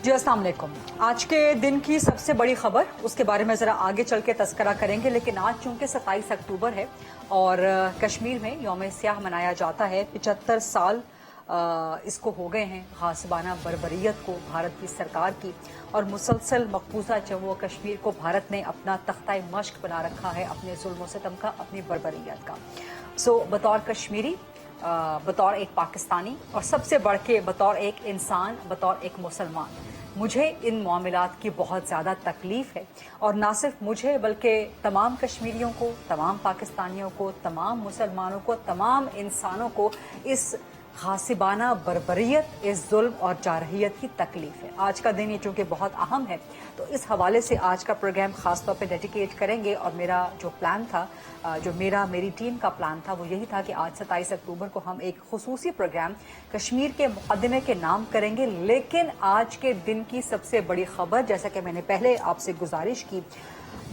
जी अस्सलाम वालेकुम। आज के दिन की सबसे बड़ी खबर, उसके बारे में ज़रा आगे चल के तस्करा करेंगे, लेकिन आज चूंकि 27 अक्टूबर है और कश्मीर में यौम स्याह मनाया जाता है। 75 साल इसको हो गए हैं गासिबाना बर्बरियत को भारत की सरकार की, और मुसलसल मकबूजा जम्मू और कश्मीर को भारत ने अपना तख्ता मश्क बना रखा है अपने जुल्म सितम का, अपनी बर्बरियत का। सो बतौर कश्मीरी, बतौर एक पाकिस्तानी और सबसे बढ़ के बतौर एक इंसान, बतौर एक मुसलमान, मुझे इन मामलात की बहुत ज़्यादा तकलीफ़ है। और ना सिर्फ मुझे बल्कि तमाम कश्मीरियों को, तमाम पाकिस्तानियों को, तमाम मुसलमानों को, तमाम इंसानों को इस गासिबाना बर्बरियत, इस जुल्म और जारहियत की तकलीफ है। आज का दिन ये चूँकि बहुत अहम है, तो इस हवाले से आज का प्रोग्राम ख़ास तौर पे डेडिकेट करेंगे। और मेरा जो प्लान था, जो मेरी टीम का प्लान था, वो यही था कि आज 27 अक्टूबर को हम एक खुसूसी प्रोग्राम कश्मीर के मुकदमे के नाम करेंगे। लेकिन आज के दिन की सबसे बड़ी खबर, जैसा कि मैंने पहले आपसे गुजारिश की,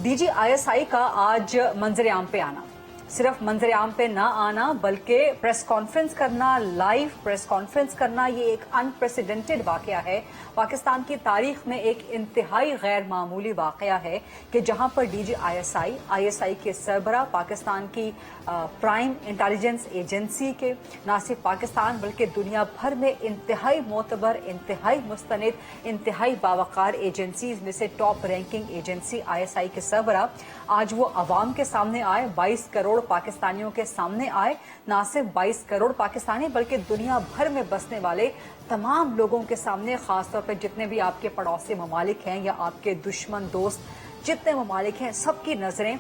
DGISI का आज मंजर आम पे आना, सिर्फ मंजर आम पे ना आना बल्कि प्रेस कॉन्फ्रेंस करना, लाइव प्रेस कॉन्फ्रेंस करना, ये एक अनप्रेसिडेंटेड वाकया है। पाकिस्तान की तारीख में एक इंतहाई गैर मामूली वाकया है कि जहां पर ISI के सरबरा, पाकिस्तान की प्राइम इंटेलिजेंस एजेंसी के, ना सिर्फ पाकिस्तान बल्कि दुनिया भर में इंतहाई मोतबर, इंतहाई मुस्तनिद, इंतहाई बावकार एजेंसीज में से टॉप रैंकिंग एजेंसी ISI के सरबरा आज वो अवाम के सामने आए, 22 करोड़ पाकिस्तानियों के सामने आए। ना सिर्फ 22 करोड़ पाकिस्तानी बल्कि दुनिया भर में बसने वाले तमाम लोगों के सामने, खासतौर पर जितने भी आपके पड़ोसी ममालिक हैं या आपके दुश्मन दोस्त जितने ममालिक हैं, सबकी नजरें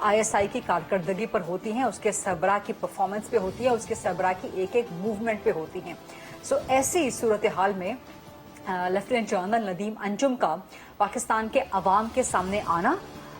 ISI की कारकर्दगी पर होती हैं, उसके सरबरा की परफॉर्मेंस पे होती है, उसके सरबरा की एक एक मूवमेंट पे होती हैं। सो ऐसी सूरत हाल में लेफ्टिनेंट जनरल नदीम अंजुम का पाकिस्तान के अवाम के सामने आना,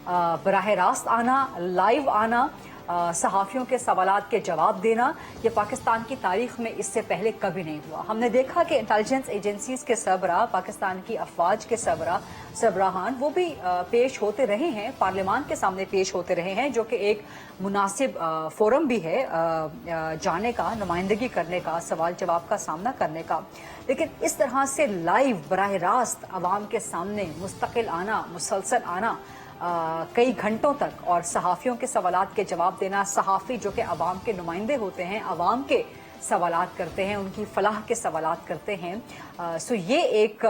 बराह रास्त आना, लाइव आना, सहाफ़ियों के सवालात के जवाब देना, ये पाकिस्तान की तारीख में इससे पहले कभी नहीं हुआ। हमने देखा कि इंटेलिजेंस एजेंसीज के सरबराह, पाकिस्तान की अफवाज के सरबराहान वो भी पेश होते रहे हैं, पार्लियामान के सामने पेश होते रहे हैं, जो कि एक मुनासिब फोरम भी है जाने का, नुमाइंदगी करने का, सवाल जवाब का सामना करने का। लेकिन इस तरह से लाइव बराह रास्त अवाम के सामने मुस्तकिल आना, मुसलसल आना, कई घंटों तक, और सहाफ़ियों के सवालात के जवाब देना, सहाफ़ी जो कि अवाम के नुमाइंदे होते हैं, अवाम के सवालात करते हैं, उनकी फलाह के सवालात करते हैं। सो ये एक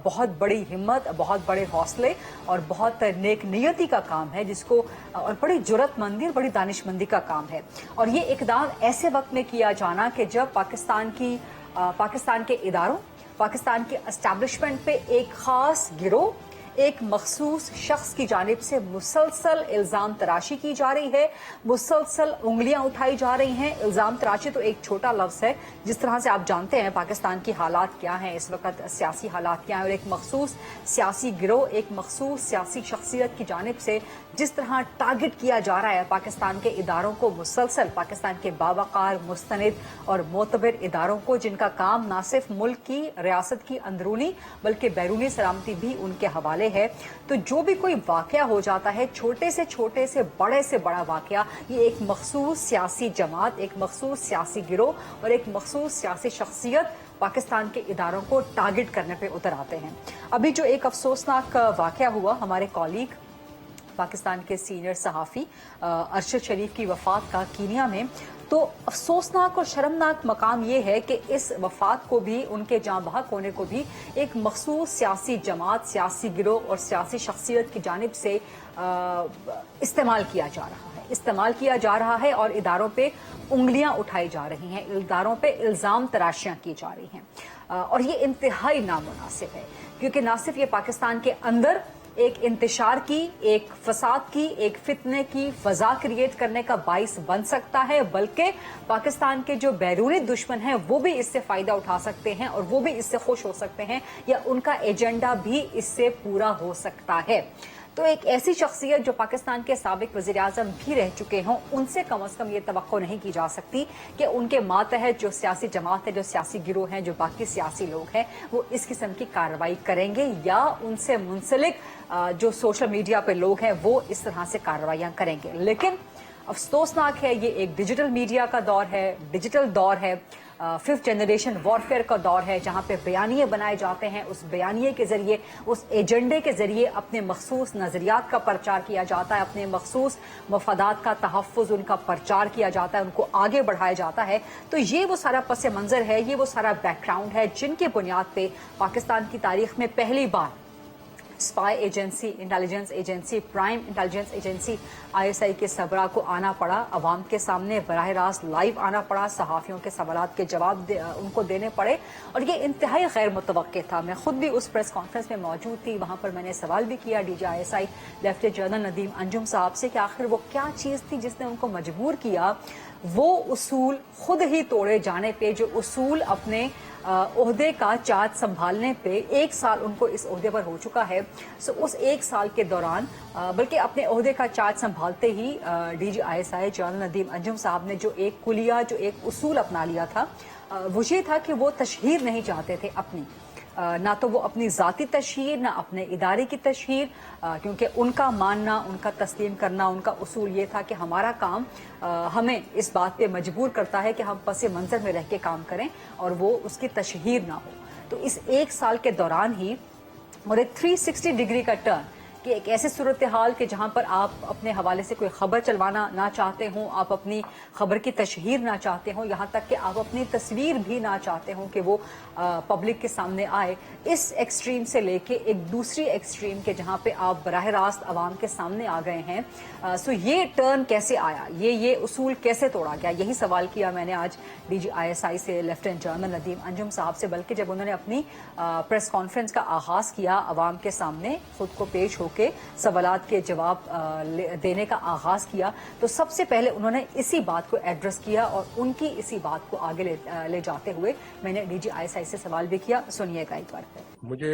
बहुत बड़ी हिम्मत, बहुत बड़े हौसले और बहुत नेक नियति का काम है, जिसको और बड़ी जुर्रतमंदी और बड़ी दानिशमंदी का काम है। और ये इकदाम ऐसे वक्त में किया जाना कि जब पाकिस्तान के इदारों, पाकिस्तान के एस्टैब्लिशमेंट पे एक खास गिरोह, एक मखसूस शख्स की जानिब से मुसलसल इल्जाम तराशी की जा रही है, मुसलसल उंगलियां उठाई जा रही हैं। इल्जाम तराशी तो एक छोटा लफ्ज है, जिस तरह से आप जानते हैं पाकिस्तान की हालात क्या हैं इस वक्त, सियासी हालात क्या हैं, और एक मखसूस सियासी गिरोह, एक मखसूस सियासी शख्सियत की जानिब से जिस तरह टारगेट किया जा रहा है पाकिस्तान के इदारों को, मुसलसल पाकिस्तान के बावकार, मुस्तनिद और मोतबर इदारों को, जिनका काम ना सिर्फ मुल्क की, रियासत की अंदरूनी बल्कि बैरूनी सलामती भी उनके हवाले है। तो जो भी कोई वाकया हो जाता है, छोटे से बड़ा वाकया, ये एक मखसूस सियासी जमात, एक मखसूस सियासी गिरोह और एक मखसूस सियासी शख्सियत पाकिस्तान के इदारों को टारगेट करने पे उतर आते हैं। अभी जो एक अफसोसनाक वाकया हुआ, हमारे कॉलीग पाकिस्तान के सीनियर सहाफ़ी अरशद शरीफ की वफात का कीनिया में, तो अफसोसनाक और शर्मनाक मकाम ये है कि इस वफात को भी, उनके जाँ बहक होने को भी एक मखसूस सियासी जमात, सियासी गिरोह और सियासी शख्सियत की जानिब से इस्तेमाल किया जा रहा है और इदारों पे उंगलियां उठाई जा रही हैं, इदारों पे इल्ज़ाम तराशियां की जा रही हैं। और ये इंतहाई नामुनासिब है, क्योंकि ना सिर्फ ये पाकिस्तान के अंदर एक इंतशार की, एक फसाद की, एक फितने की फजा क्रिएट करने का बाइस बन सकता है, बल्कि पाकिस्तान के जो बैरूनी दुश्मन हैं वो भी इससे फायदा उठा सकते हैं और वो भी इससे खुश हो सकते हैं, या उनका एजेंडा भी इससे पूरा हो सकता है। तो एक ऐसी शख्सियत जो पाकिस्तान के साबिक वज़ीर-ए-आज़म भी रह चुके हों, उनसे कम अज़ कम ये तवक्को नहीं की जा सकती कि उनके मातहत जो सियासी जमात है, जो सियासी गिरोह हैं, जो बाकी सियासी लोग हैं, वो इस किस्म की कार्रवाई करेंगे, या उनसे मुंसलिक जो सोशल मीडिया पे लोग हैं वो इस तरह से कार्रवाइयाँ करेंगे। लेकिन अफसोसनाक है, ये एक डिजिटल मीडिया का दौर है, डिजिटल दौर है, 5th जनरेशन वॉरफेयर का दौर है, जहां पे बयानिए बनाए जाते हैं, उस बयानिए के जरिए, उस एजेंडे के जरिए अपने मखसूस नजरियात का प्रचार किया जाता है, अपने मखसूस मफादात का तहफ़्फ़ुज़, उनका प्रचार किया जाता है, उनको आगे बढ़ाया जाता है। तो ये वो सारा पस मंज़र है, ये वो सारा बैकग्राउंड है जिनके बुनियाद पे पाकिस्तान की तारीख में पहली बार spy agency, intelligence agency, prime intelligence agency ISI के सरबराह को आना पड़ा, अवाम के सामने बराह रास्त लाइव आना पड़ा, सहाफ़ियों के सवालात के जवाब उनको देने पड़े, और ये इंतहाई गैर मुतवक्के था। मैं खुद भी उस प्रेस कॉन्फ्रेंस में मौजूद थी, वहां पर मैंने सवाल भी किया DG ISI lieutenant general Nadeem Anjum साहब से कि आखिर वो क्या चीज़ थी जिसने उनको मजबूर किया वो उसूल खुद ही तोड़े जाने पे, जो उसूल अपने ओहदे का चार्ज संभालने पे 1 साल उनको इस ओहदे पर हो चुका है। सो उस 1 साल के दौरान बल्कि अपने ओहदे का चार्ज संभालते ही DG ISI general Nadeem Anjum साहब ने जो एक कुलिया, जो एक उसूल अपना लिया था, वो ये था कि वो तशहीर नहीं चाहते थे अपनी, ना तो वो अपनी ज़ाती तशहीर, ना अपने इदारे की तशहीर, क्योंकि उनका मानना, उनका तस्लीम करना, उनका उसूल ये था कि हमारा काम हमें इस बात पे मजबूर करता है कि हम पस मंज़र में रह के काम करें और वो उसकी तशहीर ना हो। तो इस 1 साल के दौरान ही और एक 360 डिग्री का टर्न कि एक ऐसी सूरत हाल कि जहां पर आप अपने हवाले से कोई खबर चलवाना ना चाहते हो, आप अपनी खबर की तशहीर ना चाहते हो, यहाँ तक कि आप अपनी तस्वीर भी ना चाहते हो कि वो पब्लिक के सामने आए, इस एक्सट्रीम से लेके एक दूसरी एक्सट्रीम के जहाँ पे आप बराह रास्त आवाम के सामने आ गए हैं। सो ये टर्न कैसे आया, ये उसूल कैसे तोड़ा गया, यही सवाल किया मैंने आज DG ISI से लेफ्टिनेंट जनरल नदीम अंजुम साहब से, बल्कि जब उन्होंने अपनी प्रेस कॉन्फ्रेंस का आगाज किया आवाम के सामने खुद को पेश के सवालात के जवाब देने का आगाज किया, तो सबसे पहले उन्होंने इसी बात को एड्रेस किया और उनकी इसी बात को आगे ले जाते हुए मैंने DG ISI से सवाल भी किया। सुनिएगा एक बार। मुझे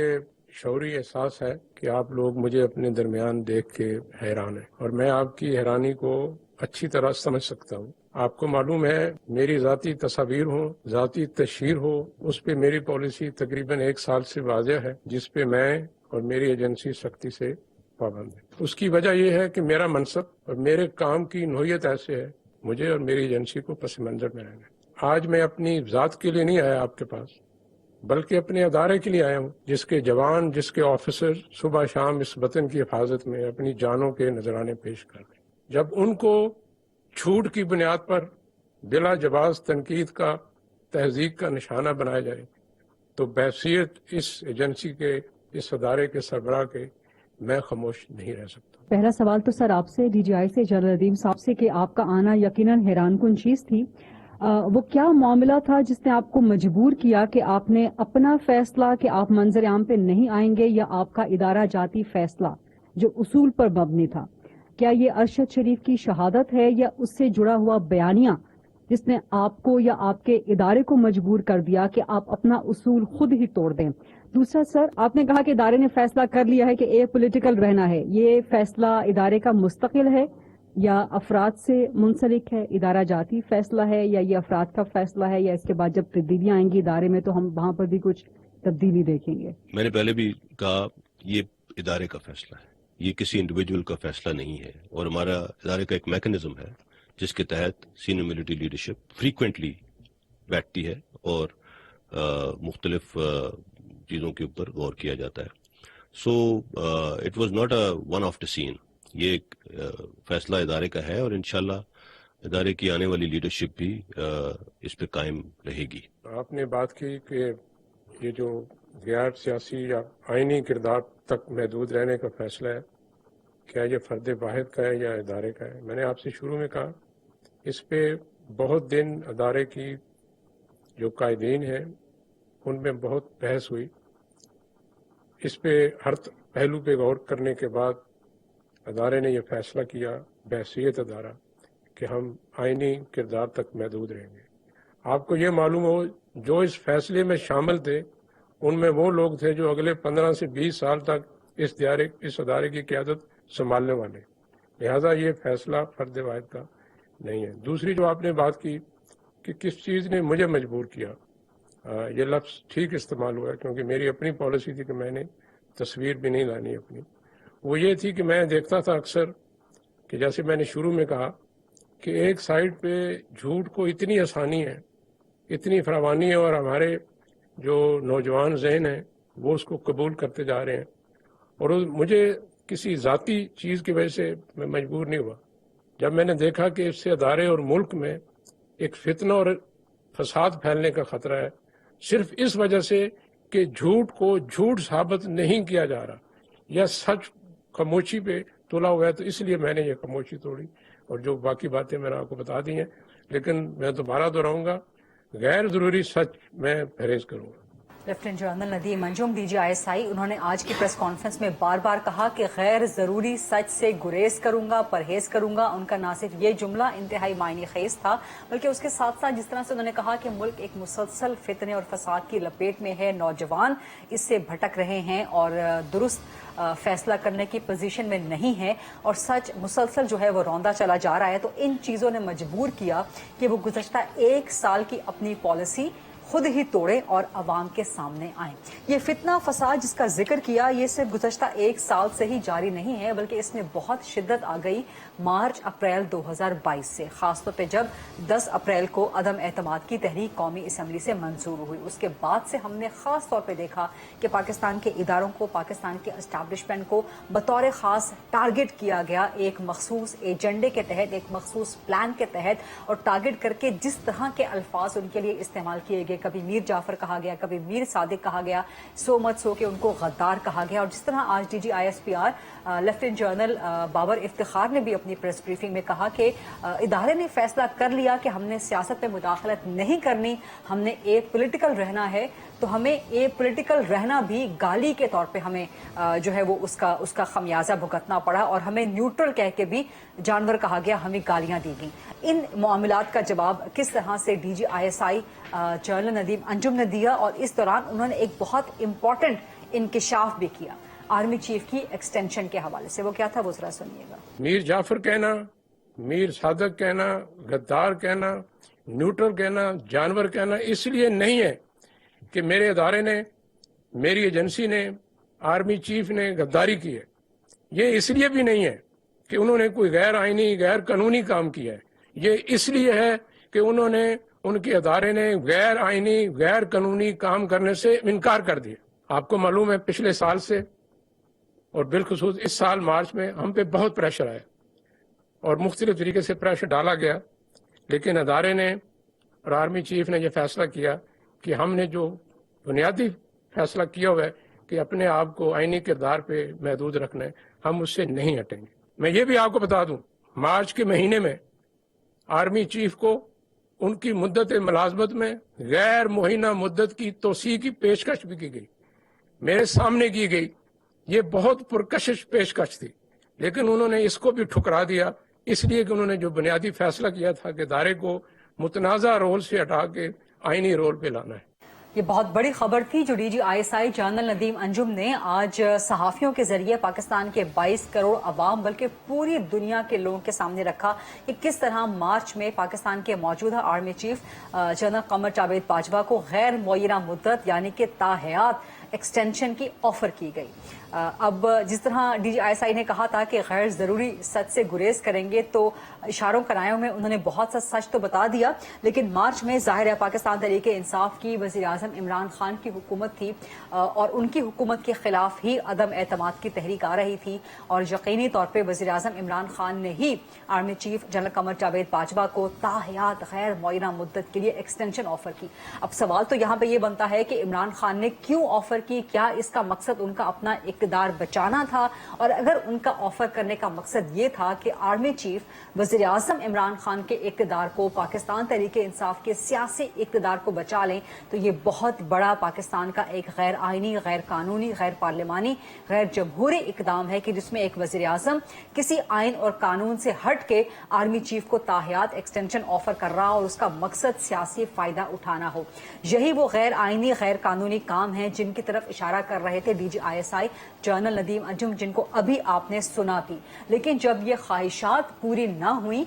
शौरी एहसास है कि आप लोग मुझे अपने दरमियान देख के हैरान हैं और मैं आपकी हैरानी को अच्छी तरह समझ सकता हूँ। आपको मालूम है मेरी ज़ाती तस्वीर हो, ज़ाती तशहीर हो, उस पे मेरी पॉलिसी तकरीबन 1 साल से वाज़ेह है, जिस पे मैं और मेरी एजेंसी सख्ती से पाबंद है। उसकी वजह यह है कि मेरा मनसब और मेरे काम की नोयत ऐसे है, मुझे और मेरी एजेंसी को पस मंजर में रहना। आज मैं अपनी ज़ात के लिए नहीं आया आपके पास, बल्कि अपने अदारे के लिए आया हूँ, जिसके जवान, जिसके ऑफिसर सुबह शाम इस वतन की हिफाजत में अपनी जानों के नजराने पेश कर रहे हैं। जब उनको छूट की बुनियाद पर बिला जवाज तनकीद का, तहजीक का निशाना बनाया जाए, तो बहसीत इस एजेंसी के, इस अदारे के सरबराह के, मैं खामोश नहीं रह सकता। पहला सवाल तो सर आपसे DG ISI जनरल नदीम साहब से कि आपका आना यकीनन हैरानकुन चीज थी, वो क्या मामला था जिसने आपको मजबूर किया कि आपने अपना फैसला कि आप मंजर आम पे नहीं आएंगे, या आपका इदारा जाती फैसला जो उसूल पर मबनी था, क्या ये अरशद शरीफ की शहादत है या उससे जुड़ा हुआ बयानिया जिसने आपको या आपके इदारे को मजबूर कर दिया कि आप अपना उसूल खुद ही तोड़ दें? दूसरा सर, आपने कहा कि इदारे ने फैसला कर लिया है कि ए पॉलिटिकल रहना है, ये फैसला इदारे का मुस्तकिल है या अफराद से मुंसलिक है? इदारा जाती फैसला है या ये अफराद का फैसला है, या इसके बाद जब तब्दीलियां आएंगी इदारे में तो हम वहां पर भी कुछ तब्दीली देखेंगे? मैंने पहले भी कहा ये इदारे का फैसला है, ये किसी इंडिविजुअल का फैसला नहीं है, और हमारा इदारे का एक मैकेनिज्म है जिसके तहत सीनियर मिलिट्री लीडरशिप फ्रीक्वेंटली बैठती है और मुख्तलिफ चीज़ों के ऊपर गौर किया जाता है। So it was not a one of the scene, ये एक फैसला इदारे का है और इंशाल्लाह इदारे की आने वाली लीडरशिप भी इस पे कायम रहेगी। आपने बात की कि ये जो गैर सियासी या आईनी किरदार तक महदूद रहने का फैसला है, क्या ये फर्द वाहिद का है या इदारे का है? मैंने आपसे शुरू में कहा इस पे बहुत दिन अदारे की जो कायदीन हैं उनमें बहुत बहस हुई। इस पे हर पहलू पे गौर करने के बाद अदारे ने यह फैसला किया बहसीत अदारा कि हम आईनी किरदार तक महदूद रहेंगे। आपको ये मालूम हो जो इस फैसले में शामिल थे उनमें वो लोग थे जो अगले 15 से 20 साल तक इस अदारे की क़यादत संभालने वाले, लिहाजा ये फैसला फर्द वाहिद का नहीं है। दूसरी जो आपने बात की कि किस चीज़ ने मुझे मजबूर किया, ये लफ्ज़ ठीक इस्तेमाल हुआ क्योंकि मेरी अपनी पॉलिसी थी कि मैंने तस्वीर भी नहीं लानी अपनी। वो ये थी कि मैं देखता था अक्सर कि जैसे मैंने शुरू में कहा कि एक साइड पे झूठ को इतनी आसानी है इतनी फरावानी है और हमारे जो नौजवान ज़हन हैं वो उसको कबूल करते जा रहे हैं। और मुझे किसी ज़ाती चीज़ की वजह से मैं मजबूर नहीं हुआ। जब मैंने देखा कि इससे अदारे और मुल्क में एक फितना और फसाद फैलने का ख़तरा है, सिर्फ इस वजह से कि झूठ को झूठ साबित नहीं किया जा रहा या सच खामोशी पे तुला हुआ है, तो इसलिए मैंने ये खामोशी तोड़ी और जो बाकी बातें मैंने आपको बता दी हैं। लेकिन मैं दोबारा दोहराऊंगा, गैर ज़रूरी सच मैं परहेज करूंगा। Lieutenant general Nadeem Anjum DGISI, उन्होंने आज की प्रेस कॉन्फ्रेंस में बार बार कहा कि गैर जरूरी सच से गुरेज करूंगा, परहेज करूंगा। उनका ना सिर्फ ये जुमला इंतहाई मायने खेज था, बल्कि उसके साथ साथ जिस तरह से उन्होंने कहा कि मुल्क एक मुसलसल फितने और फसाद की लपेट में है, नौजवान इससे भटक रहे हैं और दुरुस्त फैसला करने की पोजीशन में नहीं है और सच मुसलसल जो है वो रौंदा चला जा रहा है। तो इन चीज़ों ने मजबूर किया कि वो गुज़श्ता 1 साल की अपनी पॉलिसी खुद ही तोड़े और अवाम के सामने आए। ये फितना फसाद जिसका जिक्र किया, ये सिर्फ गुज़श्ता 1 साल से ही जारी नहीं है, बल्कि इसमें बहुत शिद्दत आ गई मार्च अप्रैल 2022 से, खासतौर पे जब 10 अप्रैल को अदम एतमाद की तहरीक कौमी असम्बली से मंजूर हुई। उसके बाद से हमने खास तौर पे देखा कि पाकिस्तान के इदारों को, पाकिस्तान के एस्टैब्लिशमेंट को बतौर खास टारगेट किया गया, एक मखसूस एजेंडे के तहत, एक मखसूस प्लान के तहत, और टारगेट करके जिस तरह के अल्फाज उनके लिए इस्तेमाल किए गए, कभी मीर जाफर कहा गया, कभी मीर सादिक कहा गया, सो मत सो के उनको गद्दार कहा गया। और जिस तरह आज DGISPR lieutenant general Babar Iftikhar ने भी अपनी प्रेस ब्रीफिंग में कहा कि इदारे ने फैसला कर लिया कि हमने सियासत में मुदाखलत नहीं करनी, हमने ए पॉलिटिकल रहना है, तो हमें ए पॉलिटिकल रहना भी गाली के तौर पे हमें जो है वो उसका खमियाजा भुगतना पड़ा और हमें न्यूट्रल कह के भी जानवर कहा गया, हमें गालियां दी गई। इन मामलात का जवाब किस तरह से DGISI जनरल नदीम अंजुम ने दिया, और इस दौरान उन्होंने एक बहुत इंपॉर्टेंट इंकिशाफ भी किया आर्मी चीफ की एक्सटेंशन के हवाले से। वो क्या था, वो जरा सुनिएगा। मीर जाफर कहना, मीर सादक कहना, गद्दार कहना, न्यूट्रल कहना, जानवर कहना इसलिए नहीं है कि मेरे अदारे ने, मेरी एजेंसी ने, आर्मी चीफ ने गद्दारी की है। ये इसलिए भी नहीं है कि उन्होंने कोई गैर आईनी, गैर कानूनी काम किया है। ये इसलिए है कि उनके अदारे ने गैर आईनी, गैर कानूनी काम करने से इनकार कर दिया। आपको मालूम है पिछले साल से और बिलखुसूस इस साल मार्च में हम पे बहुत प्रेशर आया और मुख्तलिफ तरीके से प्रेशर डाला गया, लेकिन अदारे ने और आर्मी चीफ ने यह फैसला किया कि हमने जो बुनियादी फैसला किया हुआ है कि अपने आप को आईनी किरदार पे महदूद रखना है, हम उससे नहीं हटेंगे। मैं ये भी आपको बता दूं, मार्च के महीने में आर्मी चीफ को उनकी मुद्दत मुलाजमत में गैर मुहिना मुद्दत की तोसी की पेशकश भी की गई, मेरे सामने की गई। ये बहुत पुरकशिश पेशकश थी, लेकिन उन्होंने इसको भी ठुकरा दिया, इसलिए कि उन्होंने जो बुनियादी फैसला किया था कि इदारे को मुतनाज़ा रोल से हटा के आईनी रोल पे लाना है। ये बहुत बड़ी खबर थी जो DGISI जनरल नदीम अंजुम ने आज सहाफियों के जरिए पाकिस्तान के 22 करोड़ अवाम, बल्कि पूरी दुनिया के लोगों के सामने रखा कि किस तरह मार्च में पाकिस्तान के मौजूदा army chief general Qamar Javed Bajwa को गैर मुअय्यना मुद्दत यानी कि ताहयात एक्सटेंशन की ऑफर की गई। अब जिस तरह DGISI ने कहा था कि गैर जरूरी सच से गुरेज करेंगे, तो इशारों करायों में उन्होंने बहुत सा सच तो बता दिया, लेकिन मार्च में जाहिर है पाकिस्तान तहरीक इंसाफ की वज़ीर आज़म इमरान खान की हुकूमत थी और उनकी हुकूमत के खिलाफ ही अदम एतमाद की तहरीक आ रही थी और यकीनी तौर पर वज़ीर आज़म इमरान खान ने ही army chief general Qamar Javed Bajwa को ताहयात गैर मुअय्यना मुद्दत के लिए एक्सटेंशन ऑफर की। अब सवाल तो यहाँ पे ये बनता है कि इमरान खान ने क्यों ऑफर की, क्या इसका मकसद उनका अपना इक़्तिदार बचाना था, और अगर उनका ऑफर करने का मकसद ये था कि आर्मी चीफ वज़ीर आज़म इमरान खान के इक़्तिदार को, पाकिस्तान तहरीक इंसाफ के सियासी इक़्तिदार को बचा लें, तो ये बहुत बड़ा पाकिस्तान का एक गैर आईनी, गैर कानूनी, गैर पार्लिमानी, गैर जमहूरी इक़दाम है कि जिसमें एक वज़ीर आज़म किसी आइन और कानून से हट के आर्मी चीफ को ताहयात एक्सटेंशन ऑफर कर रहा और उसका मकसद सियासी फायदा उठाना हो। यही वो गैर आईनी, गैर कानूनी काम है जिनकी طرف اشارہ کر رہے تھے D G I S I general Nadeem Anjum, جن کو ابھی آپ نے سنا بھی. لیکن جب یہ خواہشات پوری نہ ہوئی،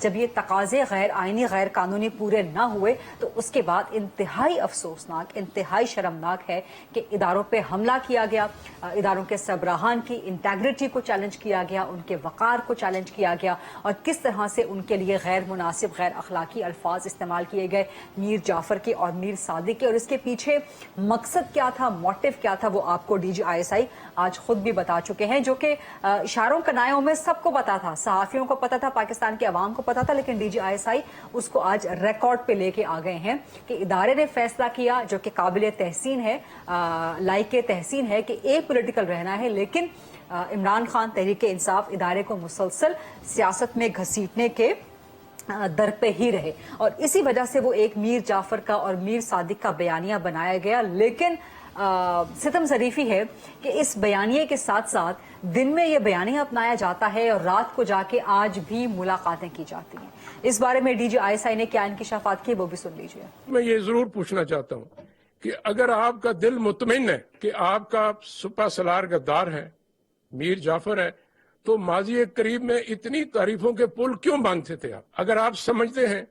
جب یہ تقاضے غیر آئینی غیر قانونی پورے نہ ہوئے، تو اس کے بعد انتہائی افسوسناک، انتہائی شرمناک ہے کہ اداروں پہ حملہ کیا گیا، اداروں کے سربراہان کی انٹیگریٹی کو چیلنج کیا گیا، ان کے وقار کو چیلنج کیا گیا، اور کس طرح سے ان کے لیے غیر مناسب غیر اخلاقی الفاظ استعمال کیے گئے میر جعفر کے اور میر صادق کے. اور اس کے پیچھے مقصد کیا تھا، موٹیو کیا تھا، وہ آپ کو ڈی جی آئی ایس آئی آج خود بھی بتا چکے ہیں، جو کہ اشاروں کنایوں میں سب کو پتا تھا، صحافیوں کو پتا تھا، پاکستان کے عوام کو پتا تھا، لیکن ڈی جی آئی ایس آئی اس کو آج ریکارڈ پہ لے کے آ گئے ہیں کہ ادارے نے فیصلہ کیا، جو کہ قابل تحسین ہے، لائق تحسین ہے، کہ ایک پولیٹیکل رہنا ہے، لیکن عمران خان تحریک انصاف ادارے کو مسلسل سیاست میں گھسیٹنے کے در پہ ہی رہے، اور اسی وجہ سے وہ ایک میر جعفر کا اور میر صادق کا بیانیہ بنایا گیا. لیکن ستم ظریفی ہے کہ اس بیانیے کے ساتھ ساتھ دن میں یہ بیانیہ اپنایا جاتا ہے اور رات کو جا کے آج بھی ملاقاتیں کی جاتی ہیں. اس بارے میں ڈی جی آئی ایس آئی نے کیا انکشافات کیے وہ بھی سن لیجیے. میں یہ ضرور پوچھنا چاہتا ہوں کہ اگر آپ کا دل مطمئن ہے کہ آپ کا سپہ سالار غدار ہے، میر جعفر ہے، تو ماضی قریب میں اتنی تعریفوں کے پل کیوں باندھتے تھے آپ؟ اگر آپ سمجھتے ہیں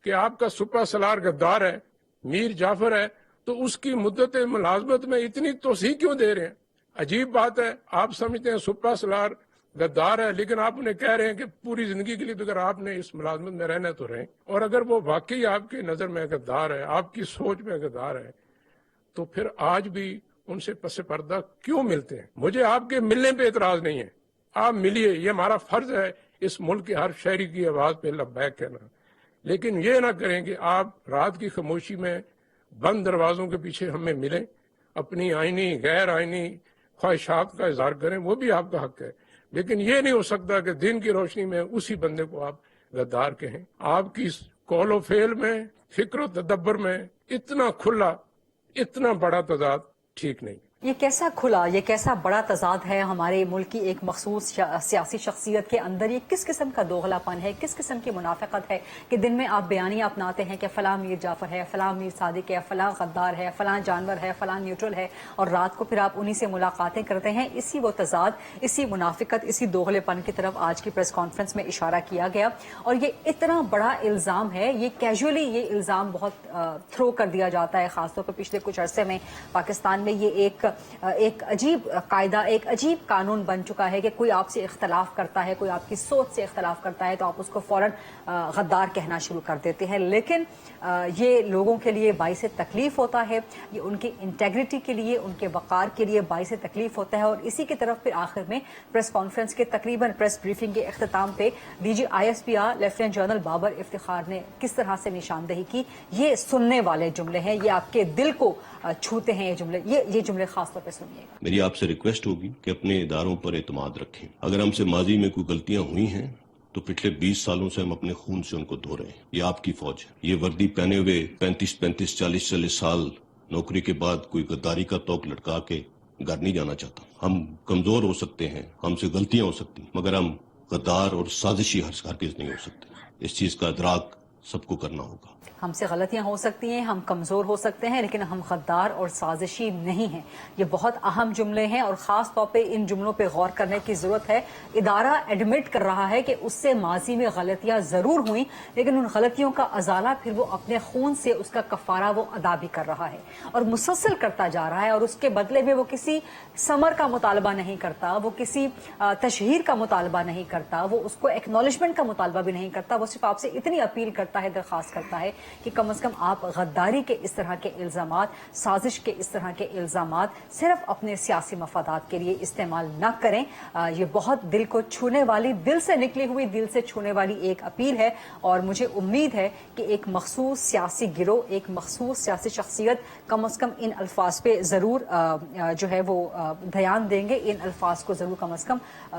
کہ آپ کا سپہ سالار غدار ہے، میر جعفر ہے، تو اس کی مدت ملازمت میں اتنی توسیع کیوں دے رہے ہیں؟ عجیب بات ہے، آپ سمجھتے ہیں سپہ سالار غدار ہے، لیکن آپ انہیں کہہ رہے ہیں کہ پوری زندگی کے لیے اگر آپ نے اس ملازمت میں رہنا تو رہیں. اور اگر وہ واقعی آپ کی نظر میں غدار ہے، آپ کی سوچ میں غدار ہے، تو پھر آج بھی ان سے پس پردہ کیوں ملتے ہیں؟ مجھے آپ کے ملنے پہ اعتراض نہیں ہے، آپ ملیے، یہ ہمارا فرض ہے اس ملک کے ہر شہری کی آواز پہ لبیک کہنا. لیکن یہ نہ کریں کہ آپ رات کی خاموشی میں بند دروازوں کے پیچھے ہمیں ملیں، اپنی آئینی غیر آئینی خواہشات کا اظہار کریں، وہ بھی آپ کا حق ہے. لیکن یہ نہیں ہو سکتا کہ دن کی روشنی میں اسی بندے کو آپ غدار کہیں. آپ کی قول و فعل میں، فکر و تدبر میں اتنا کھلا، اتنا بڑا تضاد ٹھیک نہیں. یہ کیسا کھلا، یہ کیسا بڑا تضاد ہے ہمارے ملک کی ایک مخصوص سیاسی شخصیت کے اندر؟ یہ کس قسم کا دوغلا پن ہے، کس قسم کی منافقت ہے کہ دن میں آپ بیانیہ اپناتے ہیں کہ فلاں میر جعفر ہے، فلاں میر صادق ہے، فلاں غدار ہے، فلاں جانور ہے، فلاں نیوٹرل ہے، اور رات کو پھر آپ انہی سے ملاقاتیں کرتے ہیں. اسی وہ تضاد، اسی منافقت، اسی دوغلے پن کی طرف آج کی پریس کانفرنس میں اشارہ کیا گیا. اور یہ اتنا بڑا الزام ہے، یہ کیجولی یہ الزام بہت تھرو کر دیا جاتا ہے، خاص طور پر پچھلے کچھ عرصے میں پاکستان میں یہ ایک عجیب قاعدہ، ایک عجیب قانون بن چکا ہے کہ کوئی آپ سے اختلاف کرتا ہے، کوئی آپ کی سوچ سے اختلاف کرتا ہے تو آپ اس کو فوراً غدار کہنا شروع کر دیتے ہیں. لیکن یہ لوگوں کے لیے باعث تکلیف ہوتا ہے، یہ ان کی انٹیگریٹی کے لیے، ان کے وقار کے لیے باعث تکلیف ہوتا ہے. اور اسی کی طرف پھر آخر میں پریس کانفرنس کے تقریباً پریس بریفنگ کے اختتام پہ D G I S P R lieutenant general Babar Iftikhar نے کس طرح سے نشاندہی کی. یہ سننے والے جملے ہیں، یہ آپ کے دل کو چھوتے ہیں، یہ جملے خاص طور پہ سنیے گا. میری آپ سے ریکویسٹ ہوگی کہ اپنے اداروں پر اعتماد رکھیں. اگر ہم سے ماضی میں کوئی غلطیاں ہوئی ہیں تو پچھلے 20 سالوں سے ہم اپنے خون سے ان کو دھو رہے ہیں. یہ آپ کی فوج ہے. یہ وردی پہنے ہوئے 35 40 سال نوکری کے بعد کوئی غداری کا توق لٹکا کے گھر نہیں جانا چاہتا. ہم کمزور ہو سکتے ہیں، ہم سے غلطیاں ہو سکتی ہیں، مگر ہم غدار اور سازشی ہرگز نہیں ہو سکتے. اس چیز کا ادراک سب کو کرنا ہوگا. ہم سے غلطیاں ہو سکتی ہیں، ہم کمزور ہو سکتے ہیں، لیکن ہم غدار اور سازشی نہیں ہیں. یہ بہت اہم جملے ہیں اور خاص طور پہ ان جملوں پہ غور کرنے کی ضرورت ہے. ادارہ ایڈمٹ کر رہا ہے کہ اس سے ماضی میں غلطیاں ضرور ہوئیں، لیکن ان غلطیوں کا ازالہ پھر وہ اپنے خون سے اس کا کفارہ وہ ادا بھی کر رہا ہے اور مسلسل کرتا جا رہا ہے. اور اس کے بدلے میں وہ کسی ثمر کا مطالبہ نہیں کرتا، وہ کسی تشہیر کا مطالبہ نہیں کرتا، وہ اس کو ایکنالجمنٹ کا مطالبہ بھی نہیں کرتا. وہ صرف آپ سے اتنی اپیل کرتا ہے، درخواست کرتا ہے کہ کم از کم آپ غداری کے اس طرح کے الزامات، سازش کے اس طرح کے الزامات صرف اپنے سیاسی مفادات کے لیے استعمال نہ کریں. یہ بہت دل کو چھونے والی، دل سے نکلی ہوئی، دل سے چھونے والی ایک اپیل ہے. اور مجھے امید ہے کہ ایک مخصوص سیاسی گروہ، ایک مخصوص سیاسی شخصیت کم از کم ان الفاظ پہ ضرور جو ہے وہ دھیان دیں گے، ان الفاظ کو ضرور کم از کم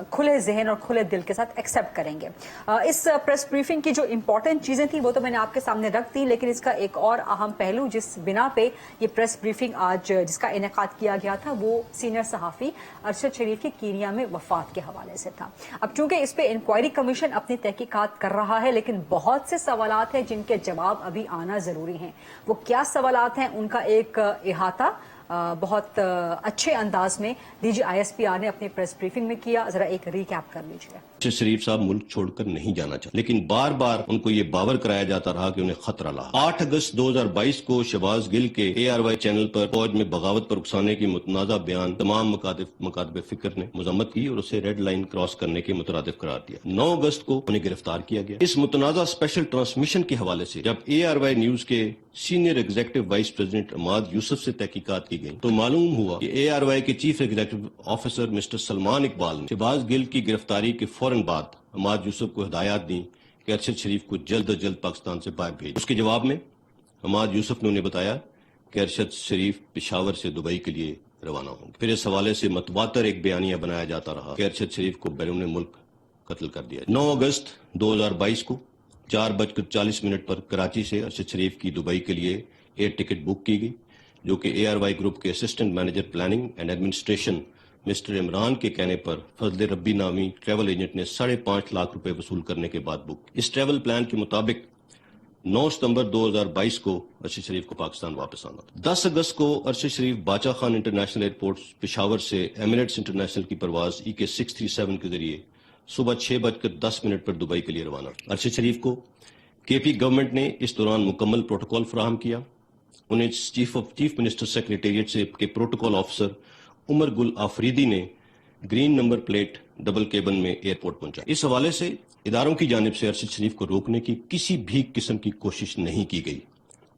کھلے ذہن اور کھلے دل کے ساتھ ایکسیپٹ کریں گے. اس پریس بریفنگ کی جو امپورٹنٹ چیزیں تھیں وہ تو میں نے آپ کے سامنے رکھ دی، لیکن اس کا ایک اور اہم پہلو جس بنا پہ یہ پریس بریفنگ آج جس کا انعقاد کیا گیا تھا وہ سینئر صحافی ارشد شریف کی کینیا میں وفات کے حوالے سے تھا. اب چونکہ اس پہ انکوائری کمیشن اپنی تحقیقات کر رہا ہے، لیکن بہت سے سوالات ہیں جن کے جواب ابھی آنا ضروری ہیں. وہ کیا سوالات ہیں ان کا ایک احاطہ بہت اچھے انداز میں D G I S P R نے اپنی پریس بریفنگ میں کیا. ذرا ایک ریکیپ کر لیجیے. شریف صاحب ملک چھوڑ کر نہیں جانا چاہتے، لیکن بار بار ان کو یہ باور کرایا جاتا رہا کہ انہیں خطرہ رہا. 8 اگست 2022 کو شہباز گل کے ARY چینل پر فوج میں بغاوت پر اکسانے کی متنازع بیان تمام مکاتب فکر نے مذمت کی اور اسے ریڈ لائن کراس کرنے کے مترادف قرار دیا. 9 اگست کو انہیں گرفتار کیا گیا. اس متنازع اسپیشل ٹرانسمیشن کے حوالے سے جب ARY نیوز کے سینئر ایگزیکٹو وائس پریزیڈنٹ عماد یوسف سے تحقیقات کی گئی تو معلوم ہوا کہ ARY کے chief executive officer mister Salman Iqbal نے شہباز گل کی گرفتاری کے فوراً بعد عماد یوسف کو ہدایات دیں کہ ارشد شریف کو جلد از جلد پاکستان سے باہر بھیج. اس کے جواب میں عماد یوسف نے انہیں بتایا کہ ارشد شریف پشاور سے دبئی کے لیے روانہ ہوں گے. پھر اس حوالے سے متواتر ایک بیانیہ بنایا جاتا رہا کہ ارشد شریف کو بیرون ملک قتل کر دیا. 9 اگست 2022 کو 4:40 پر کراچی سے ارشد شریف کی دبئی کے لیے ایئر ٹکٹ بک کی گئی، جو کہ ARY گروپ کے assistant manager planning and administration mister Imran کے کہنے پر فضل ربی نامی ٹریول ایجنٹ نے 5.5 لاکھ روپے وصول کرنے کے بعد بک. اس ٹریول پلان کے مطابق 9 ستمبر 2022 کو ارشد شریف کو پاکستان واپس آنا تھا. 10 اگست کو ارشد شریف باچا خان انٹرنیشنل ایئرپورٹ پشاور سے ایمریٹس انٹرنیشنل کی پرواز EK 637 کے ذریعے صبح 6:10 پر دبئی کے لیے روانہ. ارشد شریف کو KP گورنمنٹ نے اس دوران مکمل پروٹوکول فراہم کیا. انہیں چیف منسٹر سیکریٹریٹ سے کے پروٹوکول آفیسر عمر گل آفریدی نے green number plate double cabin میں ایئرپورٹ پہنچا. اس حوالے سے اداروں کی جانب سے ارشد شریف کو روکنے کی کسی بھی قسم کی کوشش نہیں کی گئی.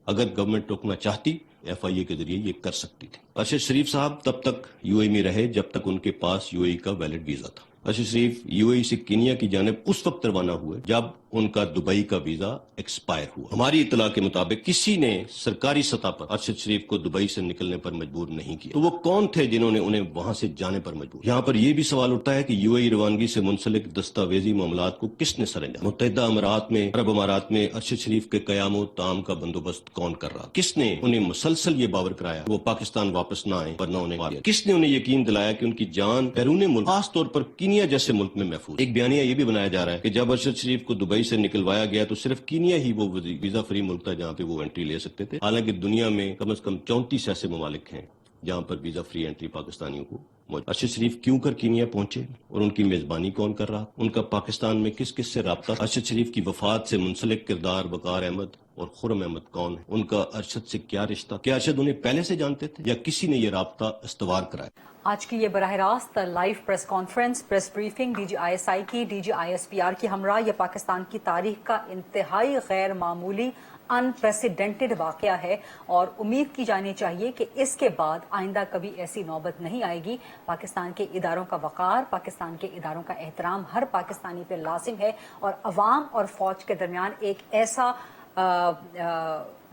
اگر گورنمنٹ روکنا چاہتی FIA کے ذریعے یہ کر سکتی تھی. ارشد شریف صاحب تب تک UAE میں رہے جب تک ان کے پاس UAE کا ویلڈ ویزا تھا. ارشد شریف UAE سے کینیا کی جانب اس وقت روانہ ہوئے جب ان کا دبئی کا ویزا ایکسپائر ہوا. ہماری اطلاع کے مطابق کسی نے سرکاری سطح پر ارشد شریف کو دبئی سے نکلنے پر مجبور نہیں کیا. تو وہ کون تھے جنہوں نے انہیں وہاں سے جانے پر مجبور؟ یہاں پر یہ بھی سوال اٹھتا ہے کہ UAE روانگی سے منسلک دستاویزی معاملات کو کس نے سر انجام؟ متحدہ امارات میں عرب امارات میں ارشد شریف کے قیام و طعام کا بندوبست کون کر رہا؟ کس نے انہیں مسلسل یہ باور کرایا وہ پاکستان واپس نہ آئے ورنہ انہیں مارا؟ کس نے انہیں یقین دلایا کہ ان کی جان بیرون ملک خاص طور پر کینیا جیسے ملک میں محفوظ؟ ایک بیانیہ یہ بھی بنایا جا رہا ہے کہ جب ارشد شریف کو دبئی سے نکلوایا گیا تو صرف کینیا ہی وہ ویزا فری ملک تھا جہاں پہ وہ انٹری لے سکتے تھے. حالانکہ دنیا میں کم از کم 34 ایسے ممالک ہیں جہاں پر ویزا فری انٹری پاکستانیوں کو موجود. ارشد شریف کیوں کر کینیا پہنچے اور ان کی میزبانی کون کر رہا؟ ان کا پاکستان میں کس کس سے رابطہ؟ ارشد شریف کی وفات سے منسلک کردار وقار احمد اور خرم احمد کون ہے؟ ان کا ارشد سے کیا رشتہ؟ کیا ارشد انہیں پہلے سے جانتے تھے یا کسی نے یہ رابطہ استوار کرایا؟ آج کی یہ براہ راست live press conference press briefing DGISI کی DGISPR کی ہمراہ یہ پاکستان کی تاریخ کا انتہائی غیر معمولی انپریسیڈنٹڈ واقعہ ہے اور امید کی جانی چاہیے کہ اس کے بعد آئندہ کبھی ایسی نوبت نہیں آئے گی. پاکستان کے اداروں کا وقار، پاکستان کے اداروں کا احترام ہر پاکستانی پہ لازم ہے اور عوام اور فوج کے درمیان ایک ایسا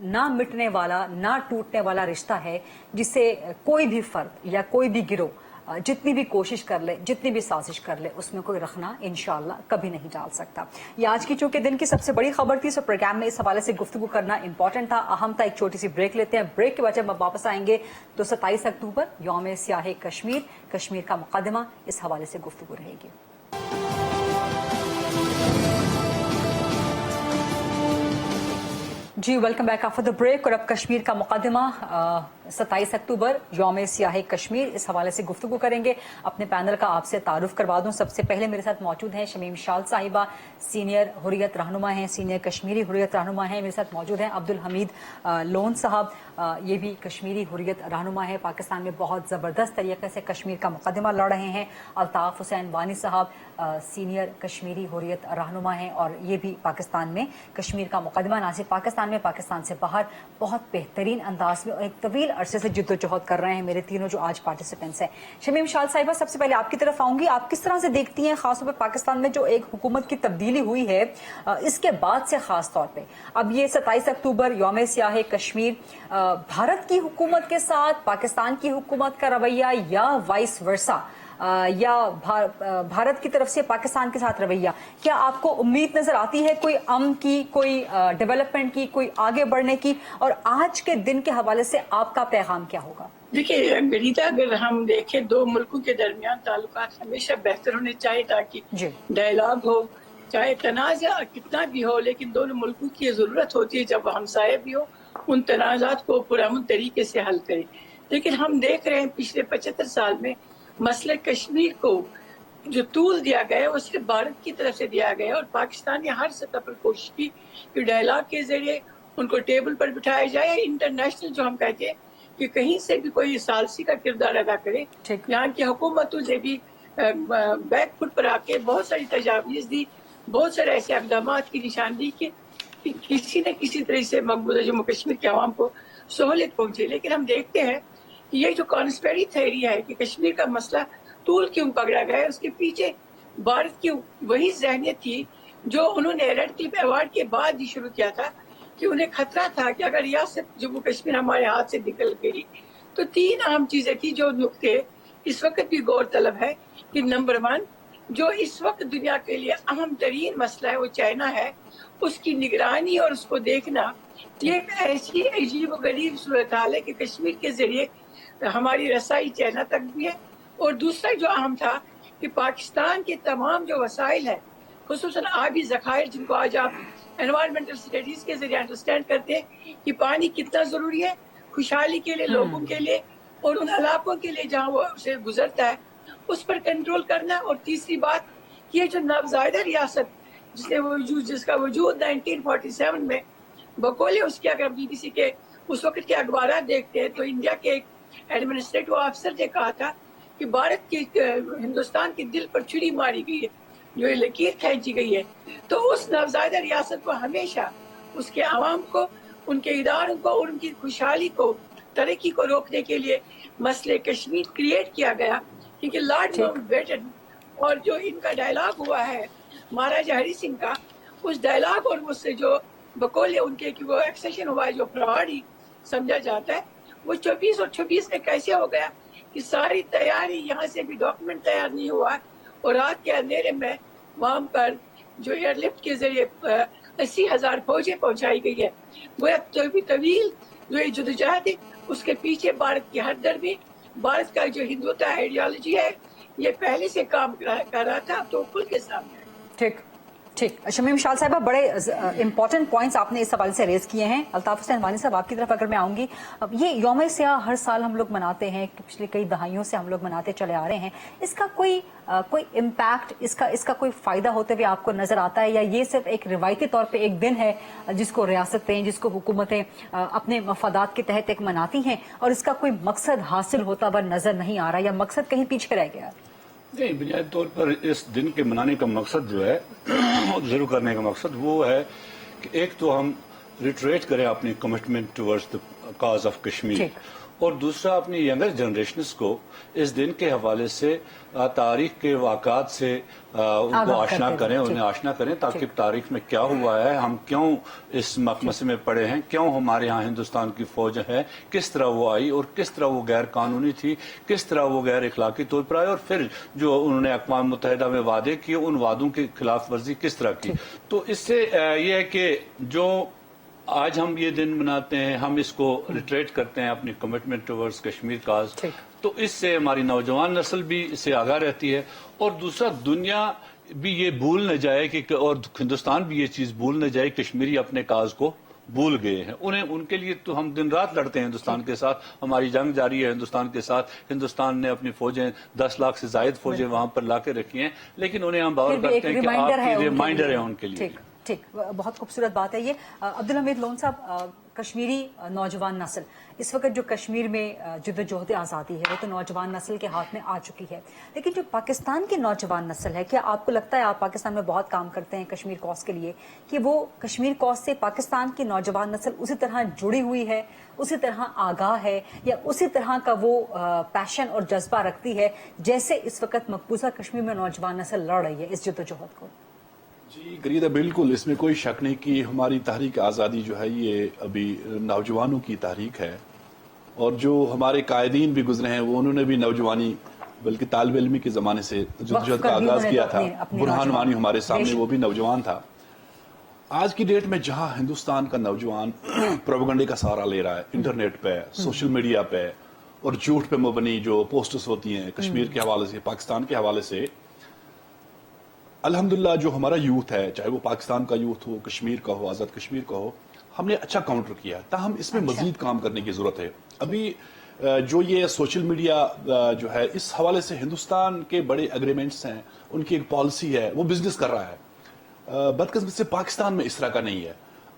نہ مٹنے والا نہ ٹوٹنے والا رشتہ ہے جسے کوئی بھی فرد یا کوئی بھی گروہ جتنی بھی کوشش کر لے، جتنی بھی سازش کر لے، اس میں کوئی رکھنا انشاءاللہ کبھی نہیں ڈال سکتا. یہ آج کی چونکہ دن کی سب سے بڑی خبر تھی، سو پروگرام میں اس حوالے سے گفتگو کرنا امپورٹنٹ تھا، اہم تھا. ایک چھوٹی سی بریک لیتے ہیں. بریک کے بعد جب ہم واپس آئیں گے تو 27 اکتوبر یوم سیاہ کشمیر، کشمیر کا مقدمہ، اس حوالے سے گفتگو رہے گی. جی welcome back after the break. اور اب کشمیر کا مقدمہ 27 اکتوبر یوم سیاہ کشمیر، اس حوالے سے گفتگو کریں گے. اپنے پینل کا آپ سے تعارف کروا دوں. سب سے پہلے میرے ساتھ موجود ہیں شمیم شال صاحبہ، سینئر حریت رہنما ہیں، سینئر کشمیری حریت رہنما ہیں. میرے ساتھ موجود ہیں عبدالحمید لون صاحب، یہ بھی کشمیری حریت رہنما ہے، پاکستان میں بہت زبردست طریقے سے کشمیر کا مقدمہ لڑ رہے ہیں. الطاف حسین وانی صاحب سینئر کشمیری حریت رہنما ہیں اور یہ بھی پاکستان میں کشمیر کا مقدمہ نہ صرف پاکستان میں، پاکستان سے باہر بہت بہترین انداز میں اور ایک طویل عرصے سے جد و جہد کر رہے ہیں. میرے تینوں جو آج پارٹیسپینٹس ہیں. شمیم شال صاحبہ، سب سے پہلے آپ کی طرف آؤں گی. آپ کس طرح سے دیکھتی ہیں خاص طور پہ پاکستان میں جو ایک حکومت کی تبدیلی ہوئی ہے اس کے بعد سے، خاص طور پہ اب یہ 27 اکتوبر یوم سیاہ کشمیر، بھارت کی حکومت کے ساتھ پاکستان کی حکومت کا رویہ یا وائس ورسا، یا بھارت کی طرف سے پاکستان کے ساتھ رویہ، کیا آپ کو امید نظر آتی ہے کوئی امن کی، کوئی ڈیولپمنٹ کی، کوئی آگے بڑھنے کی؟ اور آج کے دن کے حوالے سے آپ کا پیغام کیا ہوگا؟ دیکھیے گریتا، اگر ہم دیکھیں دو ملکوں کے درمیان تعلقات ہمیشہ بہتر ہونے چاہیے تاکہ ڈائلاگ ہو، چاہے تنازع کتنا بھی ہو، لیکن دونوں ملکوں کی ضرورت ہوتی ہے جب ہمسائے بھی ہو ان تنازعات کو پرامن طریقے سے حل کریں. لیکن ہم دیکھ رہے ہیں پچھلے 75 سال میں مسئلہ کشمیر کو جو طول دیا گیا وہ صرف بھارت کی طرف سے دیا گیا، اور پاکستان نے ہر سطح پر کوشش کی کہ ڈائلاگ کے ذریعے ان کو ٹیبل پر بٹھایا جائے، انٹرنیشنل جو ہم کہتے ہیں کہ کہیں سے بھی کوئی ثالثی کا کردار ادا کرے. یہاں کی حکومتوں سے بھی بیک فٹ پر آ کے بہت ساری تجاویز دی، بہت سارے ایسے اقدامات کی نشاندہی کی کہ کسی نہ کسی طرح سے مقبوضہ جموں کشمیر کے عوام کو سہولت پہنچے. لیکن ہم دیکھتے ہیں کہ یہ جو کانسپیری تھیوری ہے کہ کشمیر کا مسئلہ طول کیوں پکڑا گیا ہے، اس کے پیچھے بھارت کی وہی ذہنیت تھی جو انہوں نے ریڈ کلف ایوارڈ کے بعد ہی شروع کیا تھا کہ انہیں خطرہ تھا کہ اگر ریاست جموں کشمیر ہمارے ہاتھ سے نکل گئی تو 3 اہم چیزیں تھی جو نقطے اس وقت بھی غور طلب ہے. کہ نمبر 1 جو اس وقت دنیا کے لیے اہم ترین مسئلہ ہے وہ چائنا ہے، اس کی نگرانی اور اس کو دیکھنا یہ ایک ایسی عجیب و غریب صورتحال ہے کہ کشمیر کے ذریعے ہماری رسائی چائنا تک بھی ہے. اور دوسرا جو اہم تھا کہ پاکستان کے تمام جو وسائل ہیں خصوصاً آبی ذخائر جن کو آج آپ انوائرمنٹل اسٹڈیز کے ذریعے انڈرسٹینڈ کرتے ہیں کہ پانی کتنا ضروری ہے خوشحالی کے لیے، لوگوں کے لیے اور ان علاقوں کے لیے جہاں وہ سے گزرتا ہے، اس پر کنٹرول کرنا. اور تیسری بات یہ جو نوزائیدہ ریاست جس کا وجود 1947 میں بقول اس کے اگر بی بی سی کے اس وقت کے اخبارات دیکھتے ہیں تو انڈیا کے ایک ایڈمنسٹریٹو آفیسر نے کہا تھا کہ بھارت کی ہندوستان کے دل پر چھری ماری گئی ہے، جو یہ لکیر کھینچی گئی ہے. تو اس نوزائیدہ ریاست کو ہمیشہ اس کے عوام کو، ان کے اداروں کو اور ان کی خوشحالی کو، ترقی کو روکنے کے لیے مسئلہ کشمیر کریٹ کیا گیا. کیونکہ لارڈ ماؤنٹ بیٹن اور جو ان کا ڈائلاگ ہوا ہے مہاراجہ ہری سنگھ کا، اس ڈائلاگ اور اس سے جو بقول ان کے کہ وہ ایکسیشن ہوا ہے جو فراڈ ہی سمجھا جاتا ہے، وہ 24 اور 26 میں کیسے ہو گیا کہ ساری تیاری یہاں سے بھی ڈاکومنٹ تیار نہیں ہوا اور رات کے اندھیرے میں وہاں پر جو ایئر لفٹ کے ذریعے 80,000 فوجیں پہنچائی گئی ہے. وہ ایک طویل جو یہ جدوجہد ہے اس کے پیچھے بھارت کی ہر درمی، بھارت کا جو ہندوتا آئیڈیالوجی ہے یہ پہلے سے کام کر رہا تھا تو کھل کے سامنے ہے. ٹھیک ٹھیک. شمیم شال صاحبہ بڑے امپورٹنٹ پوائنٹس آپ نے اس حوالے سے ریز کیے ہیں. الطاف حسین وانی صاحب آپ کی طرف اگر میں آؤں گی، یہ یوم سیاہ ہر سال ہم لوگ مناتے ہیں، پچھلے کئی دہائیوں سے ہم لوگ مناتے چلے آ رہے ہیں، اس کا کوئی امپیکٹ، اس کا کوئی فائدہ ہوتے ہوئے آپ کو نظر آتا ہے، یا یہ صرف ایک روایتی طور پہ ایک دن ہے جس کو ریاستیں، جس کو حکومتیں اپنے مفادات کے تحت ایک مناتی ہیں اور اس کا کوئی مقصد حاصل ہوتا ہوا نظر نہیں آ رہا، یا مقصد کہیں پیچھے رہ گیا؟ نہیں، بنیادی طور پر اس دن کے منانے کا مقصد جو ہے ضرور کرنے کا مقصد وہ ہے کہ ایک تو ہم ریٹریٹ کریں اپنی commitment towards the cause of Kashmir, اور دوسرا اپنی ینگر جنریشنز کو اس دن کے حوالے سے تاریخ کے واقعات سے ان کو آشنا کریں، انہیں آشنا کریں تاکہ تاریخ میں کیا ہوا ہے، ہم کیوں اس مقمصے میں پڑے ہیں، کیوں ہمارے ہاں ہندوستان کی فوج ہے، کس طرح وہ آئی اور کس طرح وہ غیر قانونی تھی، کس طرح وہ غیر اخلاقی طور پر آئی، اور پھر جو انہوں نے اقوام متحدہ میں وعدے کیے ان وعدوں کی خلاف ورزی کس طرح کی. تو اس سے یہ ہے کہ جو آج ہم یہ دن مناتے ہیں، ہم اس کو ریٹریٹ کرتے ہیں اپنی کمٹمنٹ ٹورڈز کشمیر کاز، تو اس سے ہماری نوجوان نسل بھی اس سے آگاہ رہتی ہے، اور دوسرا دنیا بھی یہ بھول نہ جائے کہ اور ہندوستان بھی یہ چیز بھول نہ جائے کشمیری اپنے کاز کو بھول گئے ہیں. ان کے لیے تو ہم دن رات لڑتے ہیں ہندوستان کے ساتھ، ہماری جنگ جاری ہے ہندوستان کے ساتھ، ہندوستان نے اپنی فوجیں 10 لاکھ سے زائد فوجیں وہاں پر لا کے رکھی ہیں، لیکن انہیں ہم باور کرتے ہیں کہ آپ کی ریمائنڈر ہے ان کے لیے. ٹھیک، بہت خوبصورت بات ہے یہ. عبدالحمید لون صاحب، کشمیری نوجوان نسل اس وقت جو کشمیر میں جدوجہد آزادی ہے وہ تو نوجوان نسل کے ہاتھ میں آ چکی ہے، لیکن جو پاکستان کی نوجوان نسل ہے، کیا آپ کو لگتا ہے، آپ پاکستان میں بہت کام کرتے ہیں کشمیر کوز کے لیے، کہ وہ کشمیر کوز سے پاکستان کی نوجوان نسل اسی طرح جڑی ہوئی ہے، اسی طرح آگاہ ہے، یا اسی طرح کا وہ پیشن اور جذبہ رکھتی ہے جیسے اس وقت مقبوضہ کشمیر میں نوجوان نسل لڑ رہی ہے اس جدوجہد کو؟ جی گریدہ، بالکل، اس میں کوئی شک نہیں کہ ہماری تحریک آزادی جو ہے یہ ابھی نوجوانوں کی تحریک ہے، اور جو ہمارے قائدین بھی گزرے ہیں وہ انہوں نے بھی نوجوانی بلکہ طالب علمی کے زمانے سے جدوجہد کا آغاز کیا تھا. برہان وانی ہمارے سامنے، وہ بھی نوجوان تھا. آج کی ڈیٹ میں جہاں ہندوستان کا نوجوان پروپیگنڈے کا سہارا لے رہا ہے، انٹرنیٹ پہ، سوشل میڈیا پہ، اور جھوٹ پہ مبنی جو پوسٹس ہوتی ہیں کشمیر کے حوالے سے، پاکستان کے حوالے سے، الحمدللہ جو ہمارا یوتھ ہے، چاہے وہ پاکستان کا یوتھ ہو، کشمیر کا ہو، آزاد کشمیر کا ہو، ہم نے اچھا کاؤنٹر کیا ہے. تاہم اس میں مزید کام کرنے کی ضرورت ہے. ابھی جو یہ سوشل میڈیا جو ہے اس حوالے سے ہندوستان کے بڑے اگریمنٹس ہیں، ان کی ایک پالیسی ہے، وہ بزنس کر رہا ہے. بدقسمتی سے پاکستان میں اس طرح کا نہیں ہے.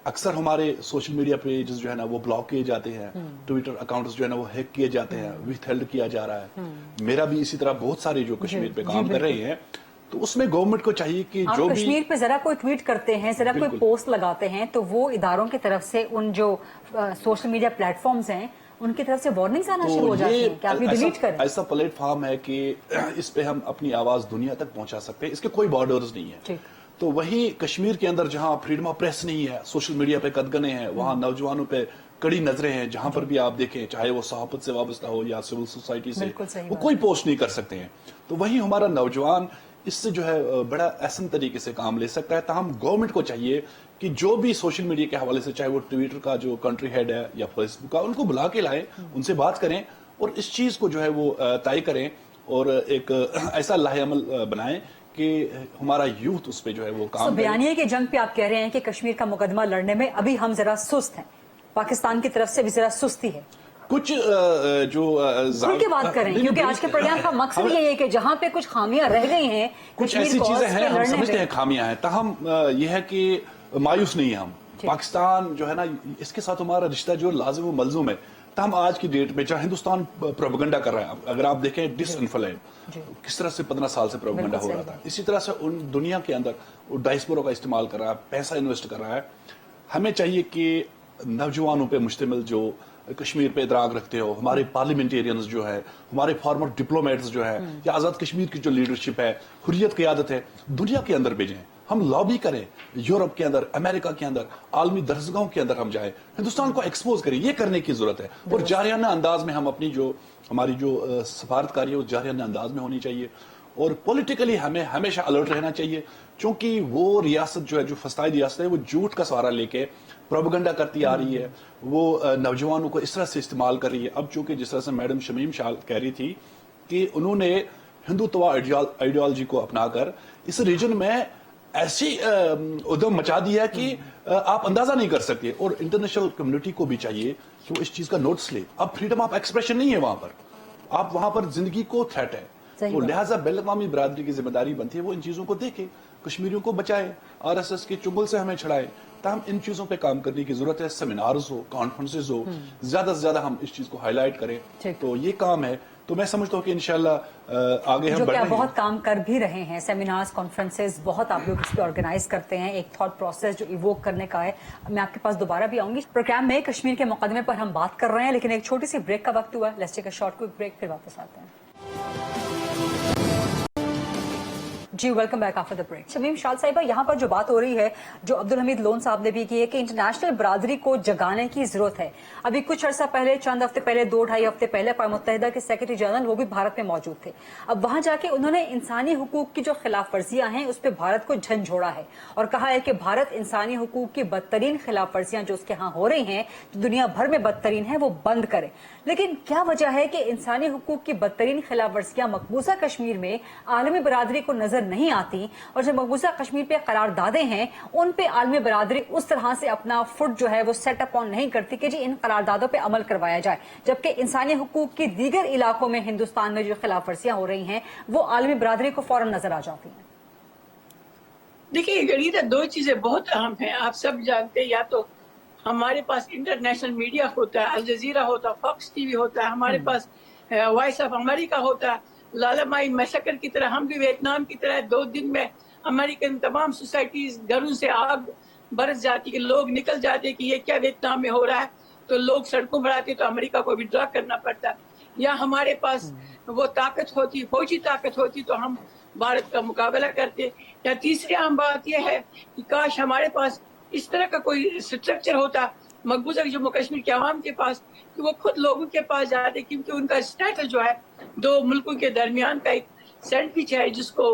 اکثر ہمارے سوشل میڈیا پیجز جو ہے نا وہ بلاک کیے جاتے ہیں، ٹویٹر اکاؤنٹس جو ہے نا وہ ہیک کیے جاتے ہیں، وتھ ہیلڈ کیا جا رہا ہے. میرا بھی اسی طرح بہت سارے جو کشمیر پہ کام کر رہے ہیں، تو اس میں گورنمنٹ کو چاہیے کہ جو بھی کشمیر پہ ذرا کوئی ٹویٹ کرتے ہیں، ذرا کوئی پوسٹ لگاتے ہیں، تو وہ اداروں کی طرف سے ان جو سوشل میڈیا پلیٹ فارمز ہیں ان کی طرف سے وارننگز آنا شروع ہو جاتی ہیں کہ آپ یہ ڈیلیٹ کریں. ایسا پلیٹ فارم ہے کہ اس پہ ہم اپنی آواز دنیا تک پہنچا سکتے ہیں، اس کے کوئی بارڈرز نہیں ہے. تو وہی کشمیر کے اندر جہاں فریڈم آف پریس نہیں ہے، سوشل میڈیا پہ قدغنیں ہیں، وہاں نوجوانوں پہ کڑی نظریں ہیں، جہاں پر بھی آپ دیکھیں چاہے وہ صحافت سے وابستہ ہو یا سول سوسائٹی سے، وہ کوئی پوسٹ نہیں کر سکتے ہیں. تو وہی ہمارا نوجوان اس سے جو ہے بڑا احسن طریقے سے کام لے سکتا ہے. تاہم گورنمنٹ کو چاہیے کہ جو بھی سوشل میڈیا کے حوالے سے، چاہے وہ ٹویٹر کا جو کنٹری ہیڈ ہے یا فیس بک کا، ان کو بلا کے لائیں، ان سے بات کریں اور اس چیز کو جو ہے وہ طے کریں اور ایک ایسا لاہ عمل بنائیں کہ ہمارا یوتھ اس پہ جو ہے وہ کام. بیانیے کی جنگ پہ آپ کہہ رہے ہیں کہ کشمیر کا مقدمہ لڑنے میں ابھی ہم ذرا سست ہیں، پاکستان کی طرف سے بھی ذرا سستی ہے. کچھ جو کھل کے بات کریں، کیونکہ آج کے پروگرام کا مقصد یہ ہے کہ جہاں پہ کچھ خامیاں رہ گئی ہیں، کچھ ایسی چیزیں ہیں ہم سمجھتے ہیں خامیاں ہیں، تاہم یہ ہے کہ مایوس نہیں ہے ہم. پاکستان جو ہے نا اس کے ساتھ ہمارا رشتہ جو لازم و ملزوم ہے. تاہم آج کی ڈیٹ میں جہاں ہندوستان پروپیگنڈا کر رہا ہے، اگر آپ دیکھیں ڈس انفلینڈ کس طرح سے 15 سال سے پروپیگنڈا ہو رہا تھا، اسی طرح سے ان دنیا کے اندر وہ ڈائسپورا کا استعمال کر رہا ہے، پیسہ انویسٹ کر رہا ہے. ہمیں چاہیے کہ نوجوانوں پہ مشتمل جو کشمیر پہ ادراک رکھتے ہو، ہمارے پارلیمنٹیرینز جو ہے، ہمارے فارمر ڈپلومیٹس جو ہے، یا آزاد کشمیر کی جو لیڈرشپ ہے، حریت قیادت ہے، دنیا کے اندر بھیجیں. ہم لابی کریں، یورپ کے اندر، امریکہ کے اندر، عالمی درسگاہوں کے اندر ہم جائیں، ہندوستان کو ایکسپوز کریں. یہ کرنے کی ضرورت ہے. اور جارحانہ انداز میں ہم اپنی جو ہماری جو سفارتکاری ہے وہ جارحانہ انداز میں ہونی چاہیے. اور پولیٹیکلی ہمیں ہمیشہ الرٹ رہنا چاہیے، چونکہ وہ ریاست جو ہے، جو فسطائی ریاست ہے، وہ جھوٹ کا سہارا لے کے پروپیگنڈا کرتی آ رہی ہے، وہ نوجوانوں کو اس طرح سے استعمال کر رہی ہے. اب چونکہ جس طرح سے میڈم شمیم شال کہہ رہی تھی کہ انہوں نے ہندوتوا آئیڈیالوجی کو اپنا کر اس ریجن میں ایسی ادھم مچا دیا ہے کہ آپ اندازہ نہیں کر سکتے. اور انٹرنیشنل کمیونٹی کو بھی چاہیے کہ وہ اس چیز کا نوٹس لے. اب فریڈم آف ایکسپریشن نہیں ہے وہاں پر، آپ وہاں پر زندگی کو تھریٹ ہے. تو لہٰذا بین الاقوامی برادری کی ذمہ داری بنتی ہے وہ ان چیزوں کو دیکھے، کشمیریوں کو بچائے، RSS کے چنگل سے ہمیں چھڑائے. تاہم ان چیزوں پہ کام کرنے کی ضرورت ہے. سیمینارز ہو، کانفرنسز ہو، زیادہ سے زیادہ ہم اس چیز کو ہائی لائٹ کریں. تو یہ کام ہے. تو میں سمجھتا ہوں کہ انشاءاللہ آگے ہم بڑھ رہے ہیں، بہت کام کر بھی رہے ہیں. سیمینارز، کانفرنسز بہت آپ لوگ اس پہ آرگنائز کرتے ہیں. ایک تھاٹ پروسیس جو ایووک کرنے کا ہے. میں آپ کے پاس دوبارہ بھی آؤں گی. پروگرام میں کشمیر کے مقدمے پر ہم بات کر رہے ہیں، لیکن ایک چھوٹی سی بریک کا وقت ہوا ہے. Let's take a short quick break, پھر واپس آتے ہیں. جی welcome back after the break. Shamim Shal صاحبہ، یہاں پر جو بات ہو رہی ہے، جو عبدالحمید لون صاحب نے بھی کی ہے کہ انٹرنیشنل برادری کو جگانے کی ضرورت ہے. ابھی کچھ عرصہ پہلے، چند ہفتے پہلے، 2-2.5 ہفتے پہلے اقوام متحدہ کے سیکرٹری جنرل وہ بھی بھارت میں موجود تھے. اب وہاں جا کے انہوں نے انسانی حقوق کی جو خلاف ورزیاں ہیں اس پہ بھارت کو جھنجھوڑا ہے اور کہا ہے کہ بھارت انسانی حقوق کی بدترین خلاف ورزیاں جو اس کے ہاں ہو رہی ہیں، جو دنیا بھر میں بدترین ہیں، وہ بند کرے. لیکن کیا وجہ ہے کہ انسانی حقوق کی بدترین خلاف ورزیاں مقبوضہ کشمیر میں عالمی برادری کو نظر نہیں آتی، اور جو مقبوضہ کشمیر پہ قراردادیں ہیں ان پہ عالمی برادری اس طرح سے اپنا فٹ جو ہے وہ سیٹ اپ آن نہیں کرتی کہ جی ان قراردادوں پہ عمل کروایا جائے، جبکہ انسانی حقوق کی دیگر علاقوں میں ہندوستان میں جو خلاف ورزیاں ہو رہی ہیں وہ عالمی برادری کو فوراً نظر آ جاتی ہیں. دیکھیے غریدہ، دو چیزیں بہت اہم ہیں. آپ سب جانتے ہیں، یا تو ہمارے پاس انٹرنیشنل میڈیا ہوتا ہے، الجزیرہ ہوتا ہے، فاکس ٹی وی ہوتا ہے، ہمارے پاس وائس آف امریکہ ہوتا ہے. لالمائی میسکر کی طرح ہم بھی ویتنام کی طرح 2 دن میں امریکن تمام سوسائٹیز گھروں سے آگ برس جاتی کہ لوگ نکل جاتے کہ یہ کیا ویتنام میں ہو رہا ہے. تو لوگ سڑکوں پر آتے تو امریکہ کو وڈرا کرنا پڑتا. یا ہمارے پاس وہ طاقت ہوتی، فوجی طاقت ہوتی، تو ہم بھارت کا مقابلہ کرتے. یا تیسری اہم بات یہ ہے کہ کاش ہمارے پاس اس طرح کا کوئی اسٹرکچر ہوتا مقبوضہ جموں کشمیر کے عوام کے پاس کہ وہ خود لوگوں کے پاس جاتے، کیونکہ ان کا اسٹیٹس جو ہے 2 ملکوں کے درمیان کا ایک سینڈوچ ہے جس کو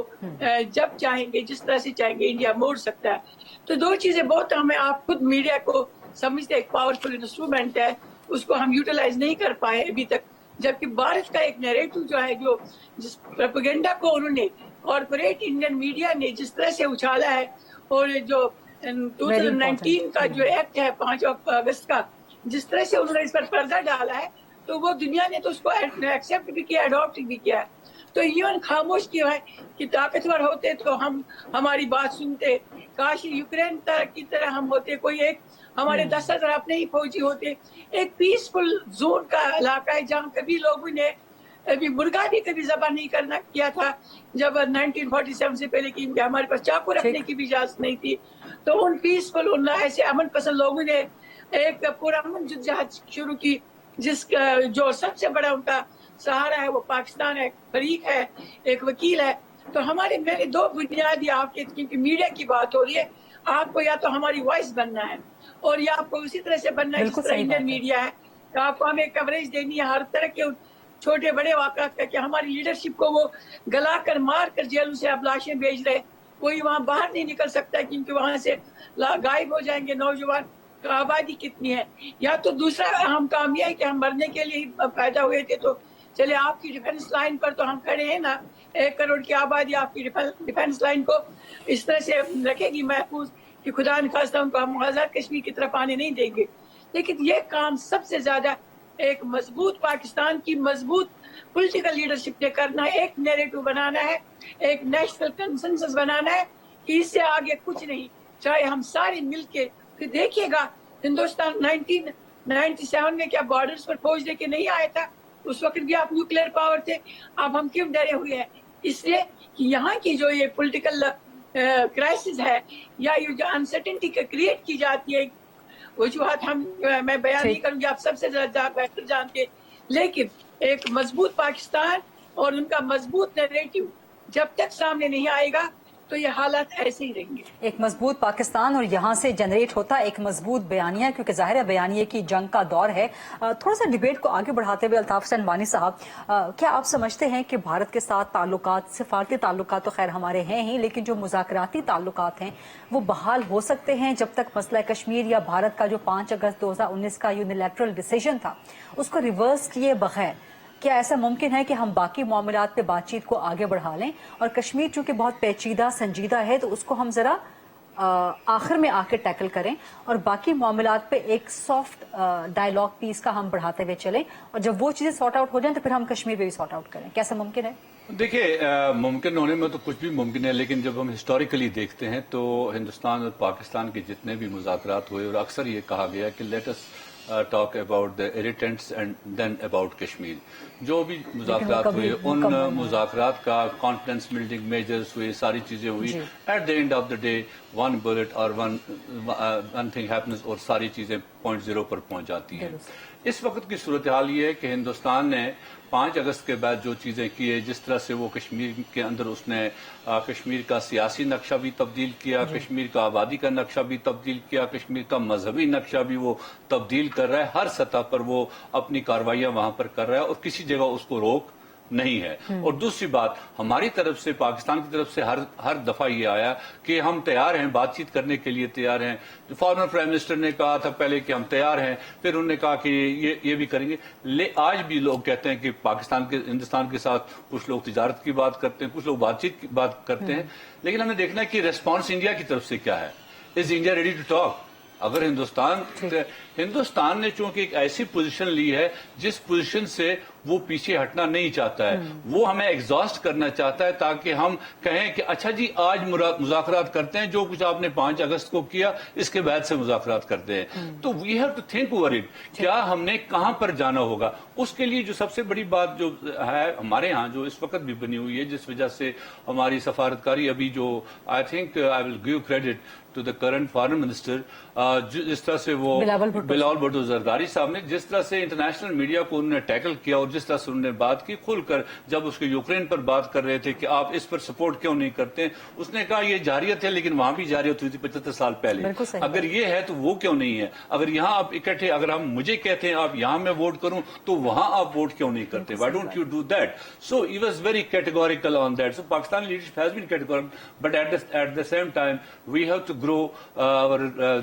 جب چاہیں گے، جس طرح سے چاہیں گے، انڈیا موڑ سکتا ہے. تو 2 چیزیں بہت ہمیں، آپ خود میڈیا کو سمجھتے ایک پاورفل انسٹرومنٹ ہے، اس کو ہم یوٹیلائز نہیں کر پائے ابھی تک. جبکہ بھارت کا ایک نیریٹو جو ہے، جو جس پروپیگنڈا کو انہوں نے کارپوریٹ انڈین میڈیا نے جس طرح سے اچھالا ہے، اور جو 2019 کا جو ایکٹ ہے 5 اگست کا، جس طرح سے انہوں نے اس پر پردہ ڈالا ہے، تو तो वो दुनिया ने तो उसको एक्सेप्ट भी किया, अडॉप्ट भी किया। तो यूएन खामोश क्यों है कि ताकतवर होते तो हम हमारी बात सुनते, काश यूक्रेन की तरह हम होते, कोई एक हमारे 10,000 अपने ही फौजी होते। एक पीसफुल जोन का इलाका है जहाँ कभी लोगों ने अभी मुर्गा भी कभी ज़बह नहीं करना किया था जब 1947 से पहले, कि हमारे पास चाकू रखने की भी इजाजत नहीं थी। तो उन पीसफुल, उन ऐसे अमन पसंद लोगों ने एक पूरा अमन जद्दोजहद शुरू की, जिसका जो सबसे बड़ा उनका सहारा है वो पाकिस्तान है, फरीक है, एक वकील है। तो हमारे मेरे दो बुनियादी आपके, क्योंकि मीडिया की बात हो रही है, आपको या तो हमारी वॉइस बनना है और या आपको उसी तरह से बनना है जिस तरह इंडियन मीडिया है। तो आपको हमें कवरेज देनी है हर तरह के छोटे बड़े वाक़ात का, कि हमारी लीडरशिप को वो गला कर मार कर जेलों से अब लाशें भेज रहे, कोई वहाँ बाहर नहीं निकल सकता क्योंकि वहाँ से गायब हो जाएंगे नौजवान। तो आबादी कितनी है? या तो दूसरा अहम काम यह है कि हम मरने के लिए पैदा हुए थे, तो चले आपकी डिफेंस लाइन पर तो हम खड़े हैं ना। 1 करोड़ की आबादी आपकी डिफेंस लाइन को इस तरह से रखेगी महफूज कि खुदा न खास्ता उनको हम आज़ाद कश्मीर की तरफ आने नहीं देंगे। लेकिन ये काम सबसे ज्यादा एक मजबूत पाकिस्तान की मजबूत पॉलिटिकल लीडरशिप ने करना है, एक नैरेटिव बनाना है, एक नेशनल कंसेंसस बनाना है कि इससे आगे कुछ नहीं, चाहे हम सारे मिलके। फिर देखिएगा हिंदुस्तान 1997 में क्या बॉर्डर्स पर फौज लेके नहीं आया था? उस वक्त भी आप न्यूक्लियर पावर थे। अब हम क्यों डरे हुए हैं? इसलिए कि यहाँ की जो ये पॉलिटिकल क्राइसिस है या ये जो अनसर्टेनिटी क्रिएट की जाती है, वजूहात मैं बयान नहीं करूंगी, आप सबसे ज्यादा बेहतर जानते। लेकिन एक मजबूत पाकिस्तान और उनका मजबूत नैरेटिव जब तक सामने नहीं आएगा तो ये हालात ऐसे ही रहेंगे। एक मजबूत पाकिस्तान और यहाँ से जनरेट होता एक मजबूत बयानिया, क्योंकि जाहिर है बयानिए की जंग का दौर है। थोड़ा सा डिबेट को आगे बढ़ाते हुए अल्ताफ हुसैन वानी साहब, क्या आप समझते हैं कि भारत के साथ ताल्लुकात, सिफारती ताल्लुकात तो खैर हमारे हैं ही, लेकिन जो मुज़ाकराती ताल्लुकात हैं वो बहाल हो सकते हैं जब तक मसला कश्मीर या भारत का जो 5 अगस्त 2019 का यूनिलैटरल डिसीजन था उसको रिवर्स किए बगैर? क्या ऐसा मुमकिन है कि हम बाकी मामलात पे बातचीत को आगे बढ़ा लें और कश्मीर चूंकि बहुत पेचीदा संजीदा है तो उसको हम जरा आखिर में आके टैकल करें और बाकी मामलात पे एक सॉफ्ट डायलॉग पीस का हम बढ़ाते हुए चलें, और जब वो चीजें सॉर्ट आउट हो जाएं तो फिर हम कश्मीर पे भी सॉर्ट आउट करें? कैसा मुमकिन है? देखिए, मुमकिन होने में तो कुछ भी मुमकिन है, लेकिन जब हम हिस्टोरिकली देखते हैं तो हिंदुस्तान और पाकिस्तान के जितने भी मुज़ाकरात हुए, और अक्सर ये कहा गया कि let us talk about the irritants and then about Kashmir. जो भी मुज़ाकरात हुए उन मुज़ाकरात का कॉन्फिडेंस बिल्डिंग मेजर्स हुए, सारी चीजें हुई। At the end of the day one bullet और वन थिंग हैपन्स और सारी चीजें पॉइंट 0 पर पहुंच जाती हैं। इस वक्त की सूरत हाल ये है कि हिंदुस्तान ने 5 अगस्त के बाद जो चीजें की है, जिस तरह से वो कश्मीर के अंदर उसने कश्मीर का सियासी नक्शा भी तब्दील किया, कश्मीर का आबादी का नक्शा भी तब्दील किया, कश्मीर का मजहबी नक्शा भी वो तब्दील कर रहा है। हर सतह पर वो अपनी कार्रवाइयां वहां पर कर रहा है और किसी जगह उसको रोक नहीं है। और दूसरी बात, हमारी तरफ से, पाकिस्तान की तरफ से हर दफा ये आया कि हम तैयार हैं, बातचीत करने के लिए तैयार हैं। फॉर्मर प्राइम मिनिस्टर ने कहा था पहले कि हम तैयार हैं, फिर उन्होंने कहा कि ये भी करेंगे। आज भी लोग कहते हैं कि पाकिस्तान के, हिंदुस्तान के साथ कुछ लोग तिजारत की बात करते हैं, कुछ लोग बातचीत की बात करते हैं, लेकिन हमें देखना है कि रेस्पॉन्स इंडिया की तरफ से क्या है। Is India ready to talk? अगर हिंदुस्तान ने चूंकि एक ऐसी पोजीशन ली है जिस पोजीशन से वो पीछे हटना नहीं चाहता है, वो हमें एग्जॉस्ट करना चाहता है ताकि हम कहें कि अच्छा जी आज मुज़ाकरात करते हैं, जो कुछ आपने 5 अगस्त को किया इसके बाद से मुज़ाकरात करते हैं। तो we have to think over it, क्या हमने कहां पर जाना होगा। उसके लिए जो सबसे बड़ी बात जो है हमारे यहाँ, जो इस वक्त भी बनी हुई है, जिस वजह से हमारी सफारतकारी अभी जो I think I will give credit to the current foreign minister, जिस तरह से वो बिलावल भुट्टो जरदारी साहब ने जिस तरह से इंटरनेशनल मीडिया को उन्होंने टैकल किया और जिस तरह से उन्होंने बात की खुलकर, जब उसके यूक्रेन पर बात कर रहे थे कि आप इस पर सपोर्ट क्यों नहीं करते, उसने कहा ये जारियत है, लेकिन वहां भी जारियत हुई थी 75 साल पहले। अगर ये है तो वो क्यों नहीं है? अगर यहाँ आप इकट्ठे, अगर हम मुझे कहते हैं आप यहाँ मैं वोट करूं तो वहां आप वोट क्यों नहीं करते? Why don't you do that? So he was very categorical on that. So Pakistan leadership has been categorical, but at the same time we have to grow और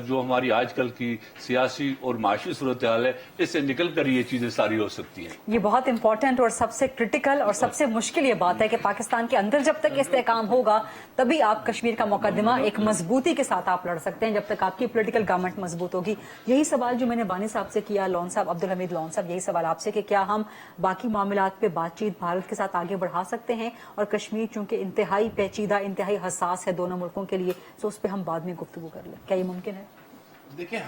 जो हमारी आजकल की सियासी और माशी सूरत हाल है, इससे निकल कर ये चीजें सारी हो सकती हैं। ये बहुत इंपॉर्टेंट और सबसे क्रिटिकल और सबसे मुश्किल ये बात है कि पाकिस्तान के अंदर जब तक इस्तेहकाम होगा तभी आप कश्मीर का मुकदमा एक मजबूती के साथ आप लड़ सकते हैं, जब तक आपकी पॉलिटिकल गवर्नमेंट मजबूत होगी। यही सवाल जो मैंने बानी साहब से किया, लॉन साहब, अब्दुल हमीद लॉन साहब, यही सवाल आपसे कि क्या हम बाकी मामलात पे बातचीत भारत के साथ आगे बढ़ा सकते हैं, और कश्मीर चूंकि इंतहाई पेचीदा, इंतहाई हसास है दोनों मुल्कों के लिए, तो उस पर हम बाद में गुफ्तगू कर लें, क्या ये मुमकिन है? देखिए,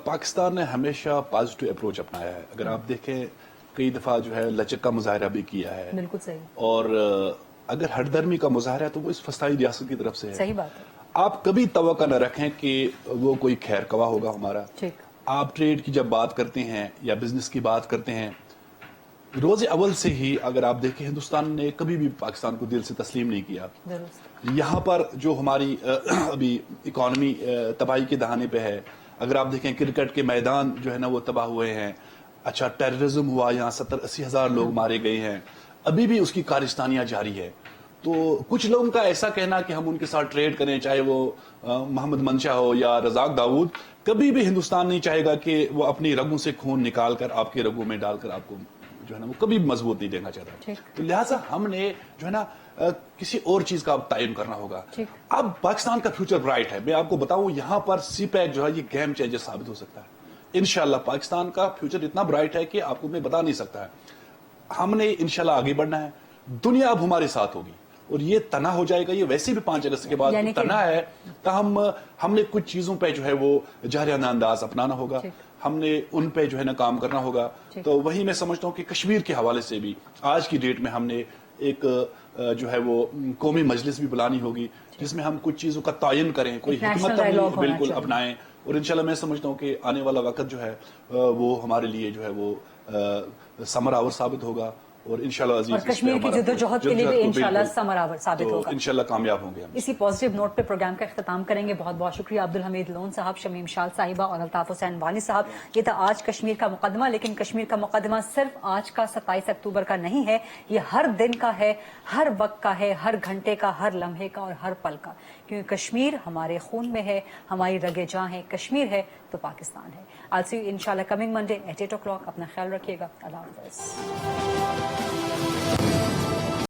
पाकिस्तान ने हमेशा पॉजिटिव अप्रोच अपनाया है। अगर आप देखें, कई दफा जो है लचक का मुजाहरा भी किया है। बिल्कुल सही। और अगर हरदर्मी का मुजाहरा है तो वो इस फसाई रियासत की तरफ से है। सही बात है। आप कभी तवक्को न रखें कि वो कोई खैर कवा होगा हमारा। ठीक। आप ट्रेड की जब बात करते हैं या बिजनेस की बात करते हैं, रोज अव्वल से ही अगर आप देखें, हिंदुस्तान ने कभी भी पाकिस्तान को दिल से तस्लीम नहीं किया। यहाँ पर जो हमारी अभी इकॉनमी तबाही के दहाने पे है, अगर आप देखें क्रिकेट के मैदान जो है ना वो तबाह हुए हैं। अच्छा, टेररिज्म हुआ, यहाँ 70-80 हजार लोग मारे गए हैं, अभी भी उसकी कारिस्तानियां जारी है। तो कुछ लोगों का ऐसा कहना कि हम उनके साथ ट्रेड करें, चाहे वो मोहम्मद मंशा हो या रजाक दाऊद, कभी भी हिंदुस्तान नहीं चाहेगा कि वो अपनी रगों से खून निकाल कर आपके रगों में डालकर आपको जो है ना वो कभी मजबूत नहीं देना चाहता। तो लिहाजा हमने जो है ना किसी और चीज का तयन करना होगा। अब पाकिस्तान का फ्यूचर ब्राइट है। मैं आपको बताऊं, यहाँ पर सीपैक जो है ये गेम चेंजर साबित हो सकता है। इंशाल्लाह पाकिस्तान का फ्यूचर इतना ब्राइट है कि आपको मैं बता नहीं सकता है। हमने इंशाल्लाह आगे बढ़ना है, दुनिया अब हमारे साथ होगी और ये तना हो जाएगा। ये वैसे भी 5 अगस्त के बाद तना है, तो हमने कुछ चीजों पे जो है वो जारियाना अंदाज अपनाना होगा, हमने उन पे जो है ना काम करना होगा। तो वही मैं समझता हूँ कि कश्मीर के हवाले से भी आज की डेट में हमने एक जो है वो कौमी मजलिस भी बुलानी होगी, जिसमें हम कुछ चीजों का तयन करें, कोई हिकमत बिल्कुल अपनाएं। और इंशाल्लाह मैं समझता हूँ कि आने वाला वक्त जो है वो हमारे लिए जो है वो समर आवर साबित होगा। और इंशाल्लाह अजीज, और कश्मीर की जद्दोजहद के लिए भी इंशाल्लाह समरावर साबित होगा। इंशाल्लाह कामयाब होंगे हम। इसी पॉजिटिव नोट पे प्रोग्राम का इख्तिताम करेंगे। बहुत बहुत शुक्रिया अब्दुल हमीद लोन साहब, शमीम शाल साहिबा और अल्ताफ हुसैन वानी साहब। ये था आज कश्मीर का मुकदमा, लेकिन कश्मीर का मुकदमा सिर्फ आज का 27 अक्टूबर का नहीं है, ये हर दिन का है, हर वक्त का है, हर घंटे का, हर लम्हे का और हर पल का, क्योंकि कश्मीर हमारे खून में है, हमारी रगे जां है। कश्मीर है तो पाकिस्तान है। I'll see you इंशाल्लाह कमिंग मंडे at 8 o'clock। अपना ख्याल रखिएगा। अल्लाह हाफ़िज़।